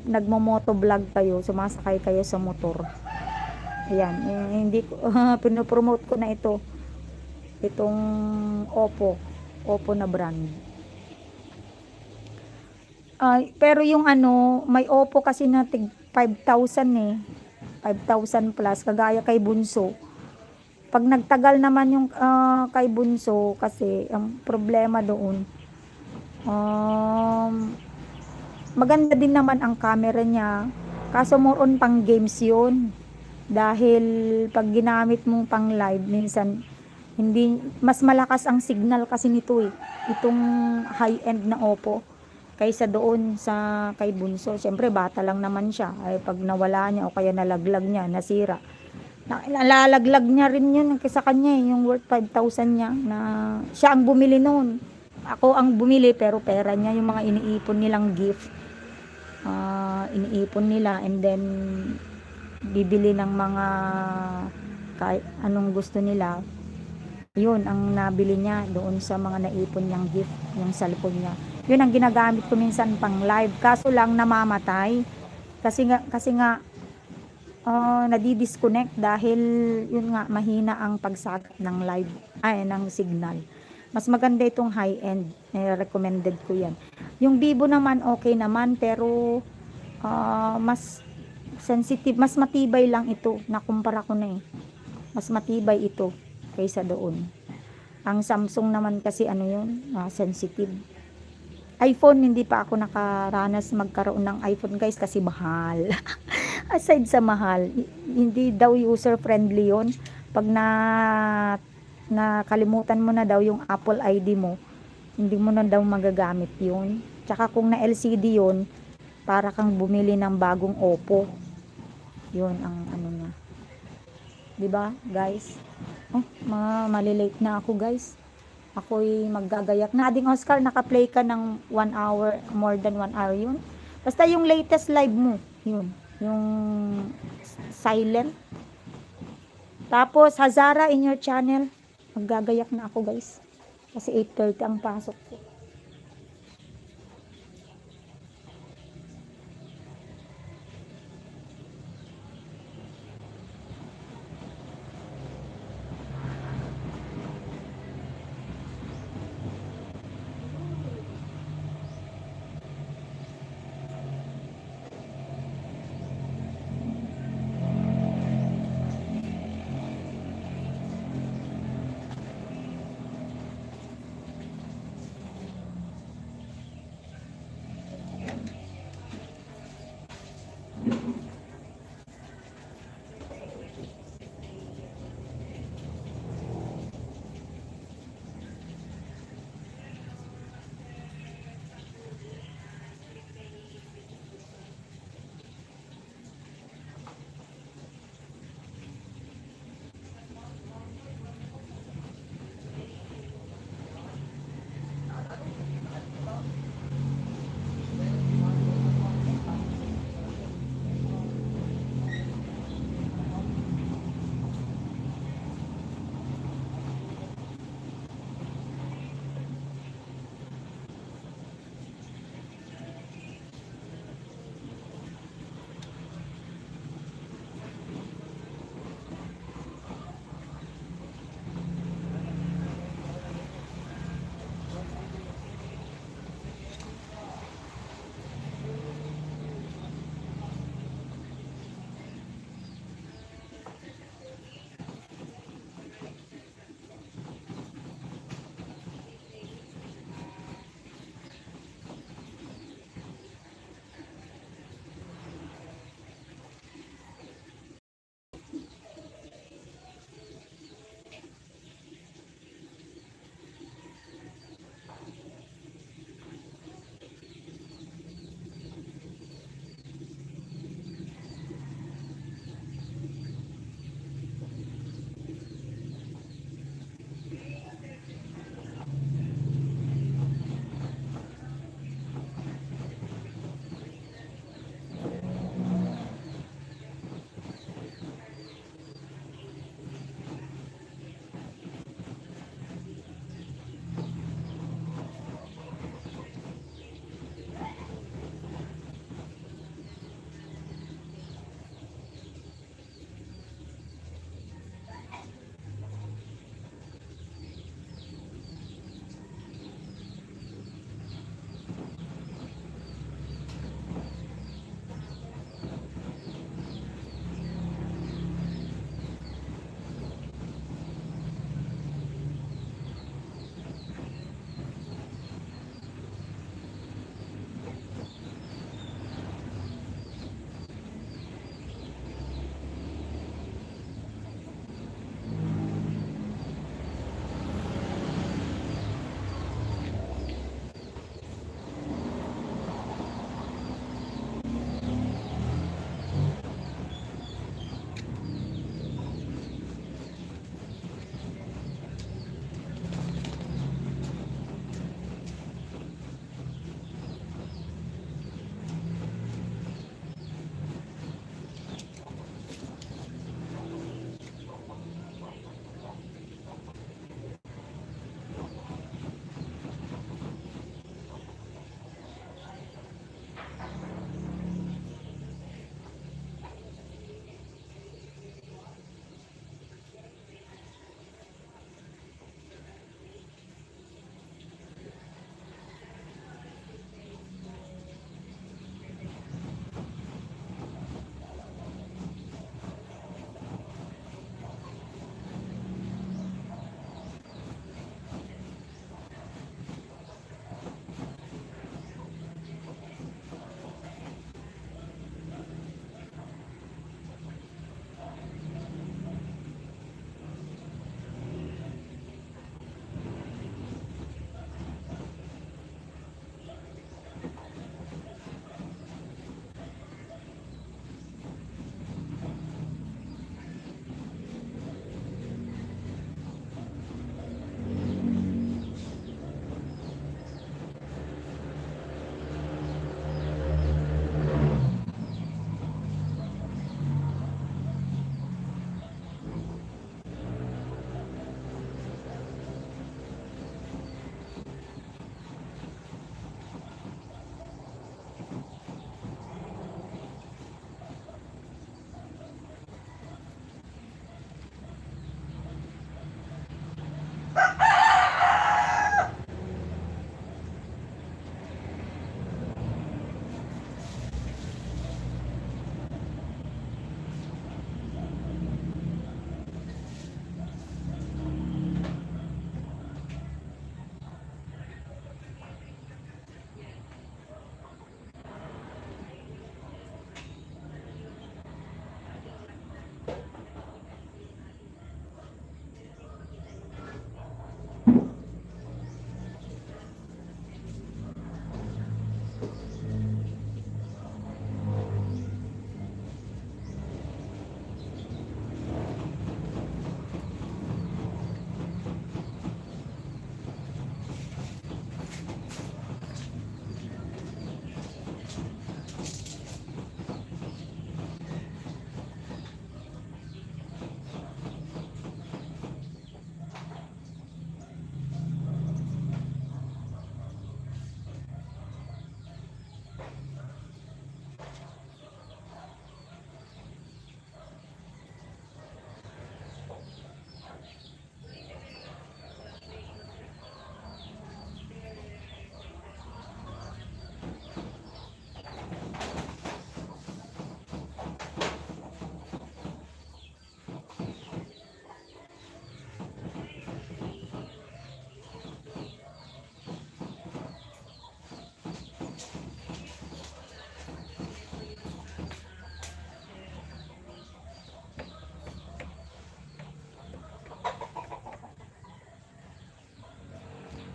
nagmo-moto vlog kayo, sumasakay kayo sa motor. Ayan, hindi ko pinopromote ko na itong Oppo na brand. Pero yung may Oppo kasi na tig 5,000 eh. 5,000 plus, kagaya kay Bunso. Pag nagtagal naman yung kay Bunso, kasi ang problema doon, maganda din naman ang camera niya, kaso more on pang games yun. Dahil pag ginamit mong pang live, minsan hindi, mas malakas ang signal kasi nito eh. Itong high-end na Oppo kaysa doon sa kay Bunso. Siyempre bata lang naman siya, ay pag nawala niya o kaya nalaglag niya, nasira, Nalalaglag niya rin yun sa kanya yung worth 5,000 niya na siya ang bumili noon. Ako ang bumili pero pera niya yung mga iniipon nilang gift. Iniipon nila and then bibili ng mga kahit anong gusto nila. Yun ang nabili niya doon sa mga naipon niyang gift, yung cellphone niya. Yun ang ginagamit ko minsan pang live. Kaso lang namamatay. Kasi nga nadi-disconnect dahil yun nga mahina ang pagsagap ng live ng signal. Mas maganda itong high-end. Recommended ko yan. Yung Vivo naman okay naman pero mas sensitive, mas matibay lang ito. Nakumpara ko na eh. Mas matibay ito kaysa doon. Ang Samsung naman kasi ano yun, sensitive. iPhone, hindi pa ako nakaranas magkaroon ng iPhone guys kasi mahal. Aside sa mahal, hindi daw user friendly yun. Pag nakalimutan mo na daw yung Apple ID mo, hindi mo na daw magagamit yun. Tsaka kung na LCD yun, para kang bumili ng bagong Oppo. Yun ang ano niya. 'Di ba, guys? Malilate na ako, guys. Ako'y maggagayak na. Ading Oscar, naka-play ka ng 1 hour, more than 1 hour yun. Basta yung latest live mo, yun. Yung silent. Tapos, Hazara in your channel. Maggagayak na ako, guys. Kasi 8:30 ang pasok ko.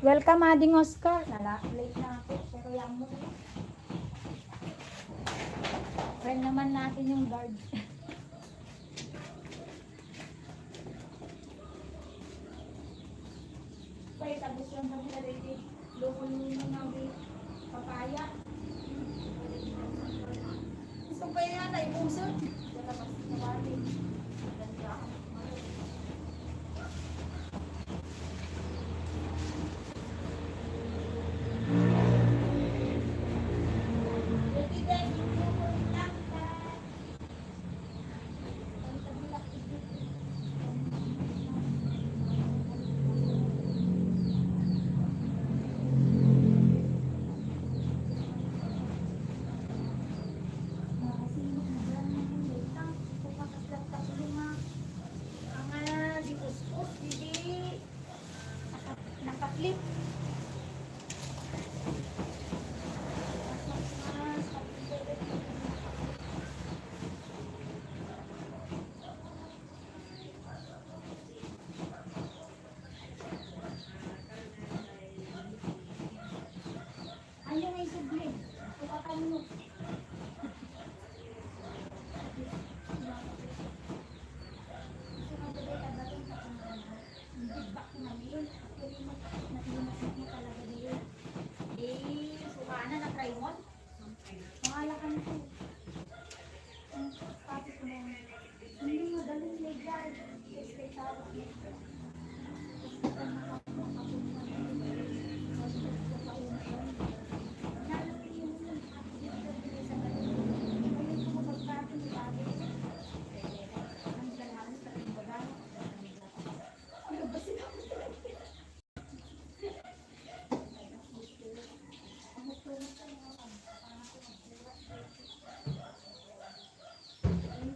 Welcome, Ading Oscar. Late na ako, pero yan mo. Friend naman natin yung guard. Kaya tapos lang kami na ready. Lukon mo na papaya. Gusto pa yan, ay pusod. Wala pa sinawali. Nakaflip. Ano may sublim? Tukakan mo.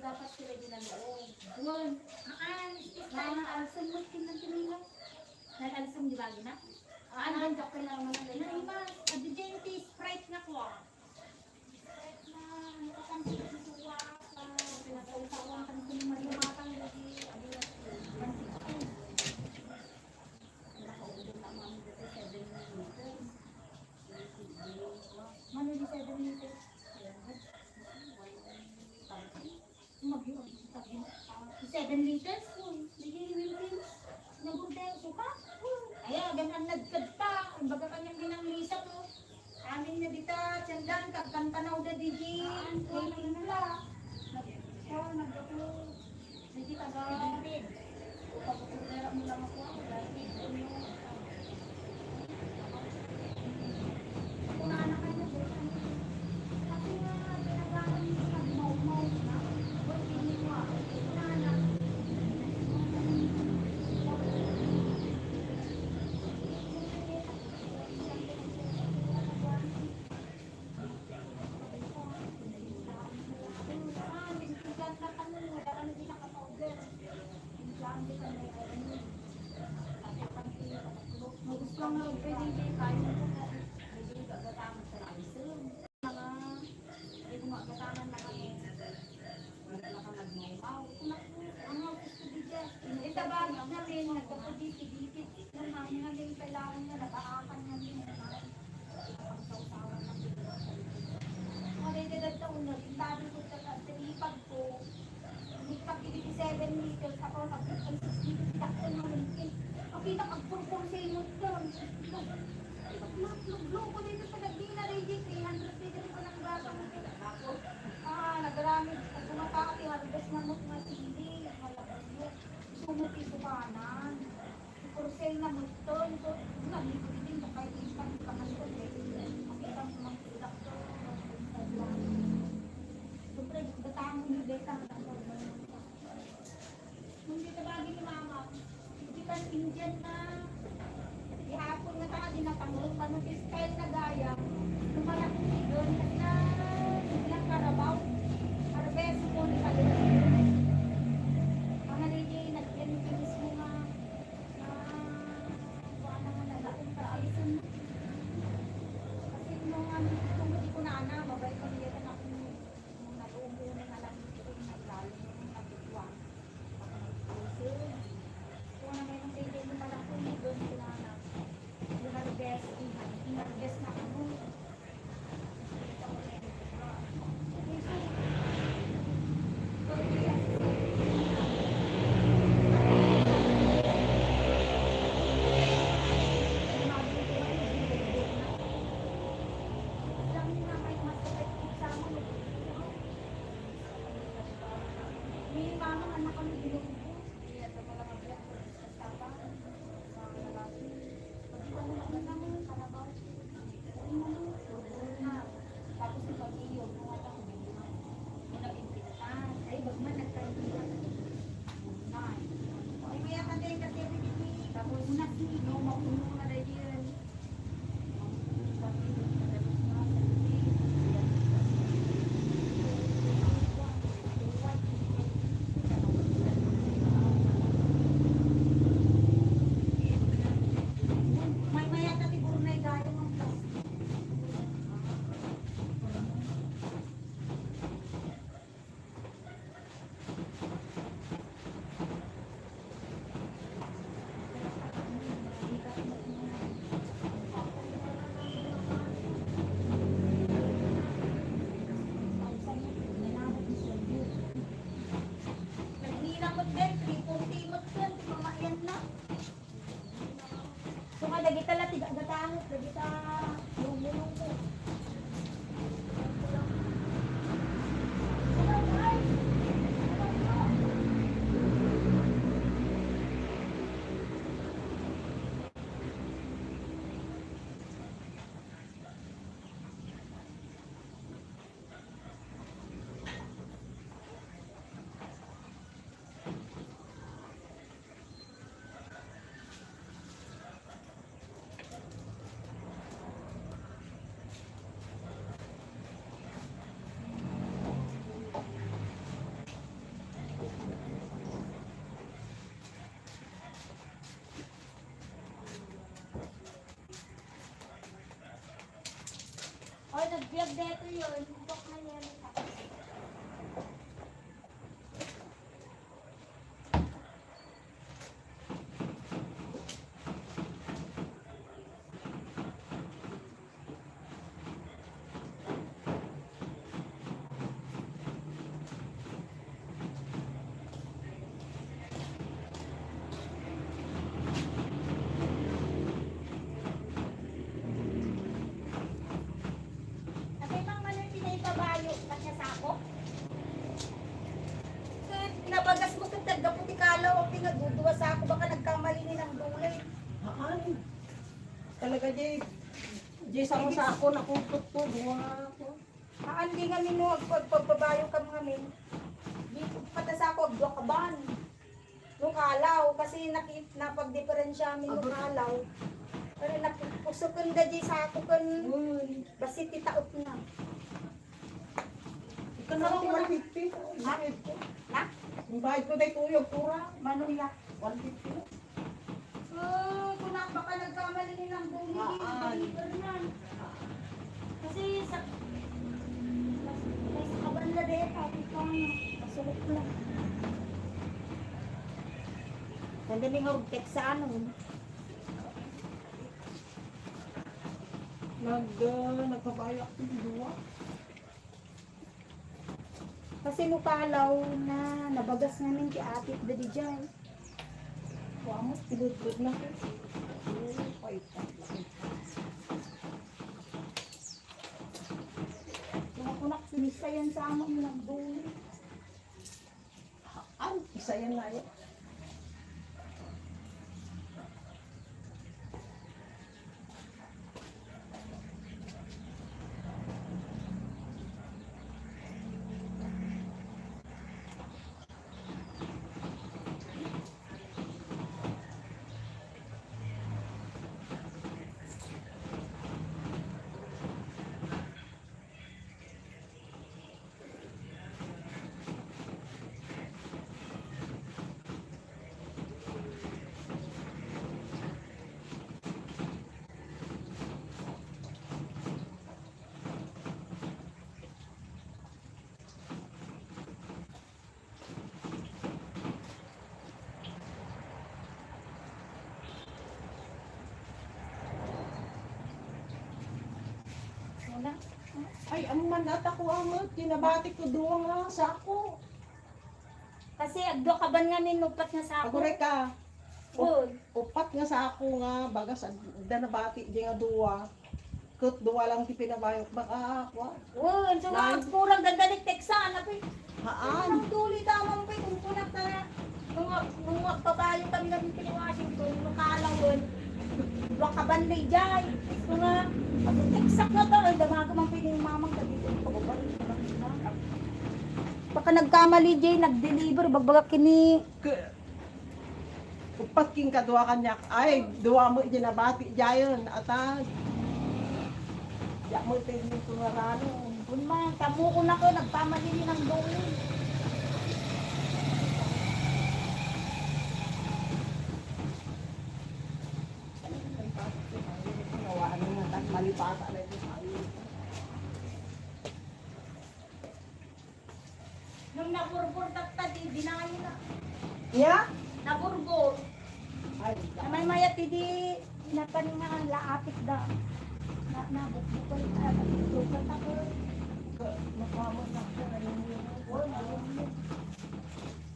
Dapat sila ginanoon. Doon. Alsam mo, tinantinig. Alsam di ba gina? Ano ang doktor na naman ang gano'n? Iba, adjente, Sprite na ko. Sprite na, nakasang sisuwa sa pinag-usawan kan kung marimatang lagi. Nakaulong naman dito 7 meters. Mano di 7 meters? 7 liters? Naguntay ang suka? Kaya, ganang nagkad pa. Ang baga kanyang ginanglisa mo. Amin na dita, tsandan, kakantanaw na diji. Kailan nila. Nagdako. Hindi ka ba? Pagkakutera mo lang ako. Kung naanak ka na, kasi nga, ginagawa mo mag-mau-mau na. Huwag pinigwa. Naanak. Kita pagpurpur sa imot doon. Luglo dito sa Lagdina, Reggie, 300 liters pa ng gasa mo. Nagaramit. Pag kumakakati, harvest na mo na sili. Malabas mo. Sumot ito kanan. Pursel na mo ito. Ito, nalito din. Kahit isang kamasyon. Makita mo mga tulak to. Siyempre, batang mo yung data. Hindi ka bagay ni mama. Kan Indian na ihapon na taka din na pangulong panutis style na gaya lumalak doon na ilang karabaw harvest mo ni palitan mga DJ nag-enfinis mo nga buwan na nga nalaking kaalisan kasi nung hindi ko na ana mabay ko nila na ako nung nag-uumpo na nga lang ito yung naglalo yung nagtutwa na may ng table mo pala kung doon sila na Ay, nagbiag dito yun. Buk na yan. Kasi mga ano pinaibabayo pa niya sa ako. Nabagas mo kung tagaputi kalaw ang pinagduduwa sa ako. Baka nagkamali ni ng dulay. Haan. Talaga, Jay. Jay, sa ako, nakupot po. Duwa ako. Hindi kami no, pagbabayo ka mga min. Di pata sa ako, agdwa ka ban. Nung kalaw, kasi napagdiferensya kami nung kalaw. Pero napusukan da di sa ako kan, basi titaot na. Ikaw na ako 150. Ha? Yung bayad ko dahil tuyog, pura. Manuya. 150 na. Kung baka nagkamali ni ng duli, deliver na. Kasi sa may sa kabanda dito, ito kasulok lang. Ganda ni nga text sa ano. Nagpabayak ko yung duwa. Kasi mukalaw na nabagas namin kay Atit Dadi dyan. Huwag mo, pilot-pilot na ko. Kung ako nakpinisa yan sa amang ng duli. Isa yan na yan. Wala. Ay, ang manata ko amot. Kinabati ko duwa nga sa ako. Kasi agdo ka ba nga minupat nga sa ako? Agure ka. Good. Upat nga sa ako nga. Bagas, danabati di nga duwa. Kut duwa lang ti pinabayok. Baka ako. Good. So, Nine. purang ganda ni Texan. Haan. Ang duli tamang pa kung punak na nung pabayo kami namin kay Washington, nung kalaw yun. Dua ka banday dyan. So nga, Texas na to. Ay, damaga mang pining mamang gabi. Baka nagkamali Jay, nag-deliver, bagbaga kini. Upat king kadwa kanyak. Ay, duwa mo ginabati jayon. Atag. Ya mo ito yung tungarano. Kung man, tamo ko na ko, nagkamali ni ng duli. Nawaan mo nga. Malipata na ito sa iyo. Nung naburbur takta, di dinayo na. Ya? Naburbur. Ay, Na may mayat, di napaninga laapit da. Nabukbukol ka, nabukbukol ako. makamot na ako.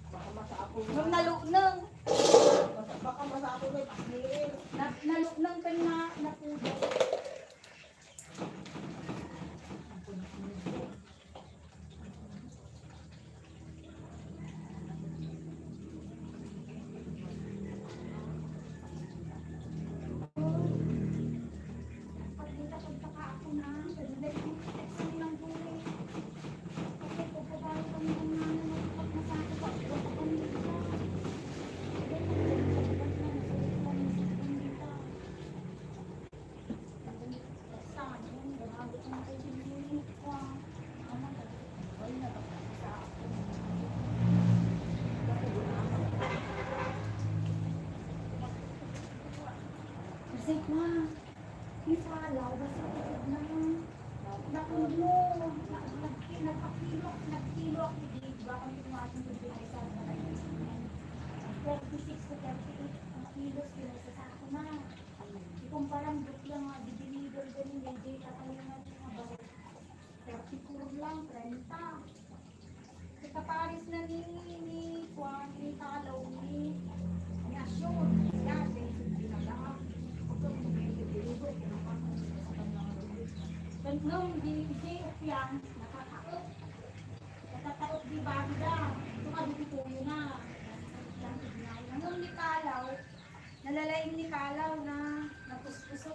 Baka masapo na. Nung nalunang, Baka masapo na yung pasliin. nalunang ka na napudo. Kasi ma, ifalaw, basta na. Nakuno, nagkilo ako dito. Baka tumating ko dito sa 36 to 38 ang kilos kinasa sa ako na. Ikumparan duk lang mga dideliver ganun yung data pa yung mga bawal. 34 lang, 30. Sa kaparis na ni Juan, ni Talaw, ni Asyon. Yan, pinagawa. Ito, dideliver, pinapakang sa kanyang release. Nung di upyan, nakakaot. Nakakaot di bagda. Ito ka ditutuyo na. Nung ni Kalaw, nalalaing ni Kalaw na napuspusok.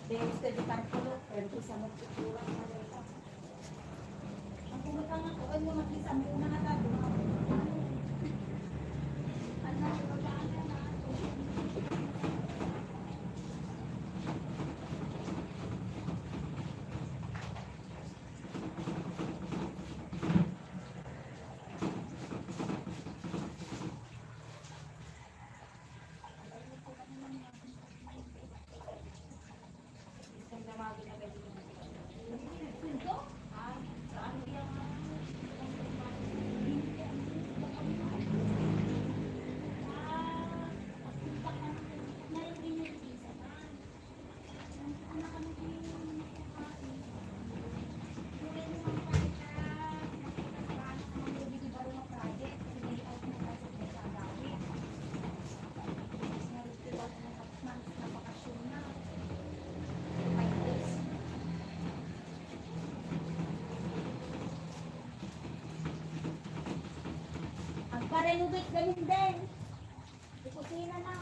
Dahil sa department, pero sa magtutuwa na ito. Ang pumunta nga ko, ay mo mag-isang muna na tayo. Ano, pagkaan na na. Pa-renovate gamin din. Ikusina na.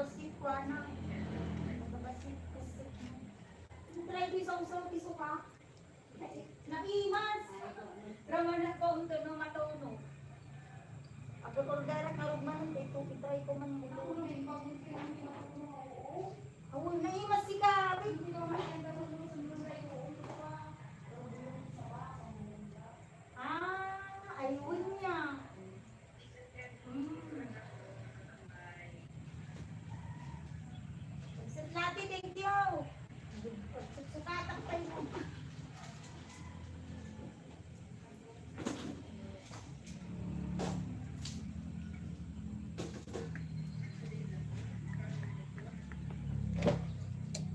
Basit ko na. Basit. Try ko isang piso ka. Nakimas. Raman na ko unto no matuno. Ako kordara karugman ito kitry ko man mo. Awon naimas si ka. Ayun niya. Natin, thank you. Sukatang tayo.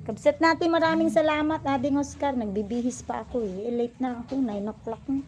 Kabsat natin, maraming salamat, Ading Oscar. Nagbibihis pa ako eh. Late na ako, 9 o'clock na.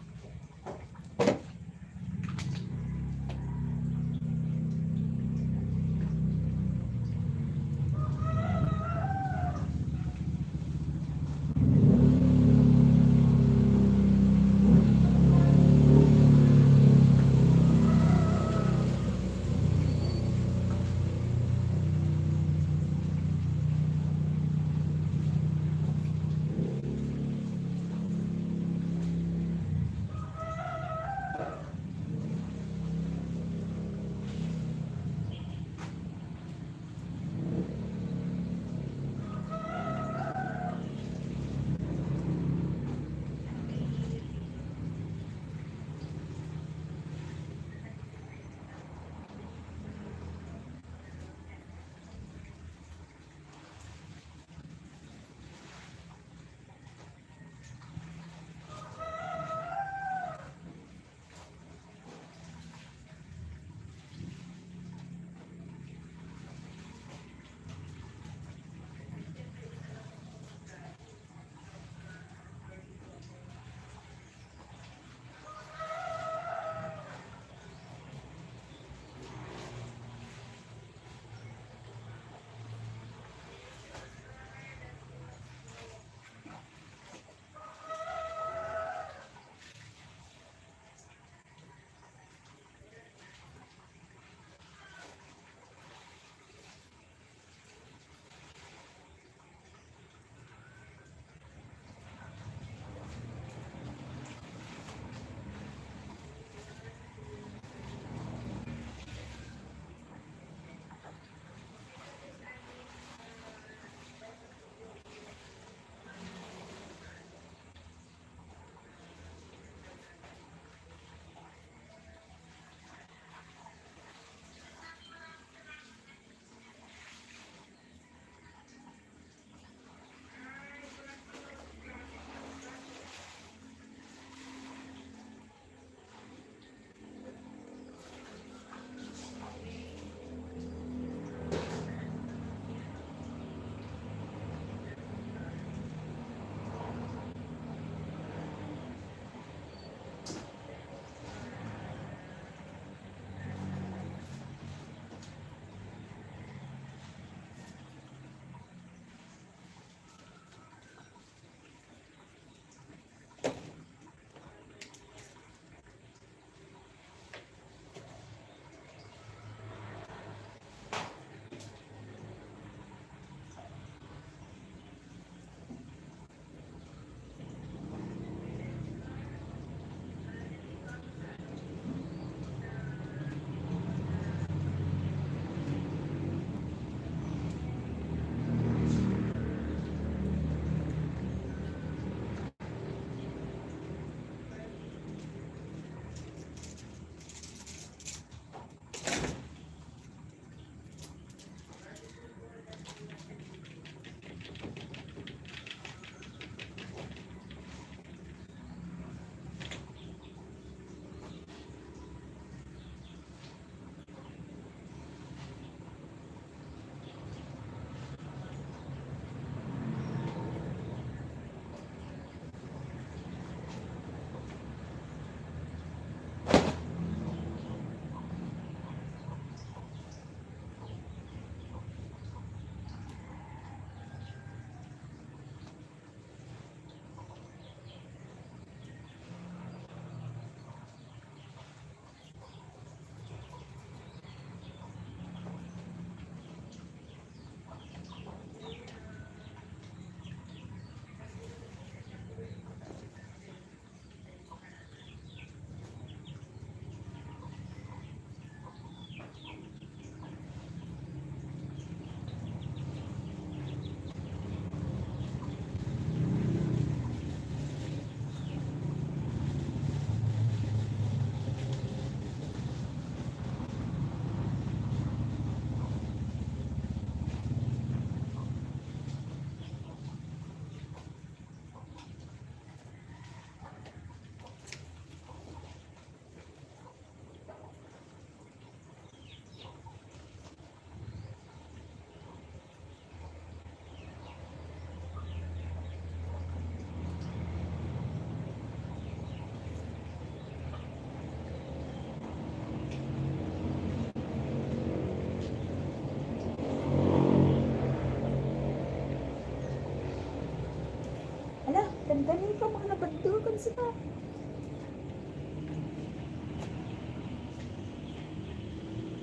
sila.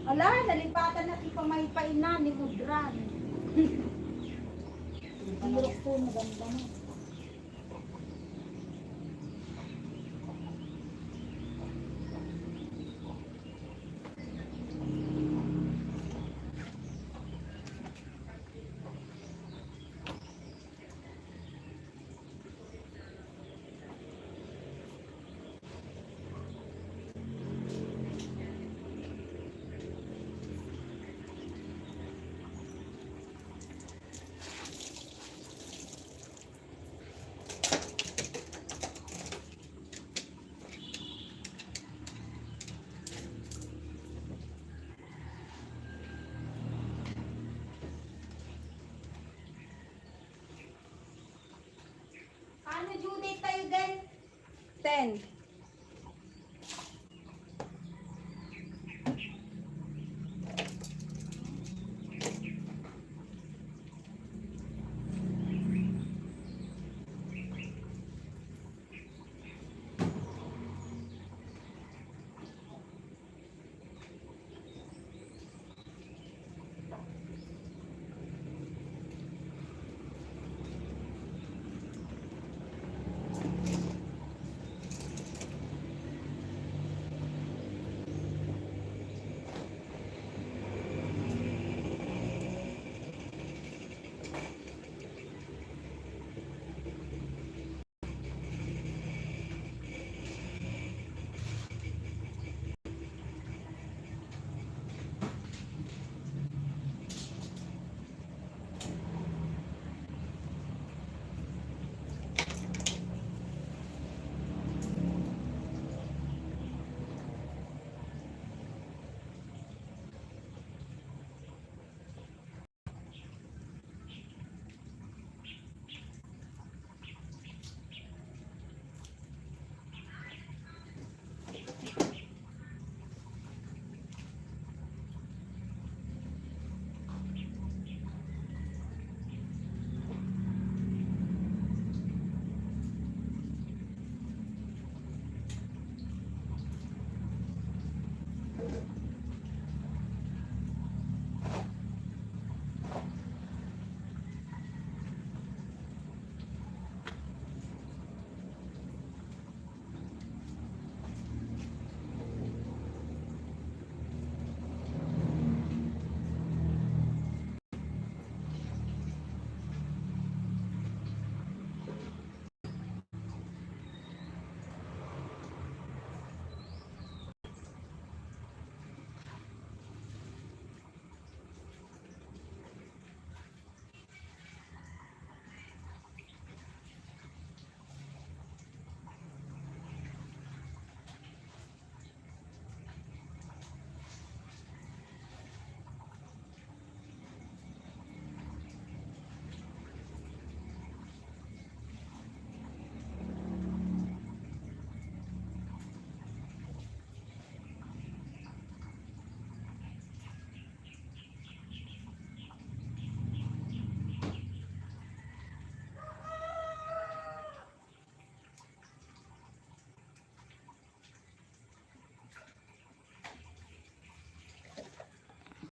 Ala, nalipatan na ipamaypainan ni Mudran. Ang po, maganda na. Ano due date tayo, Den? 10.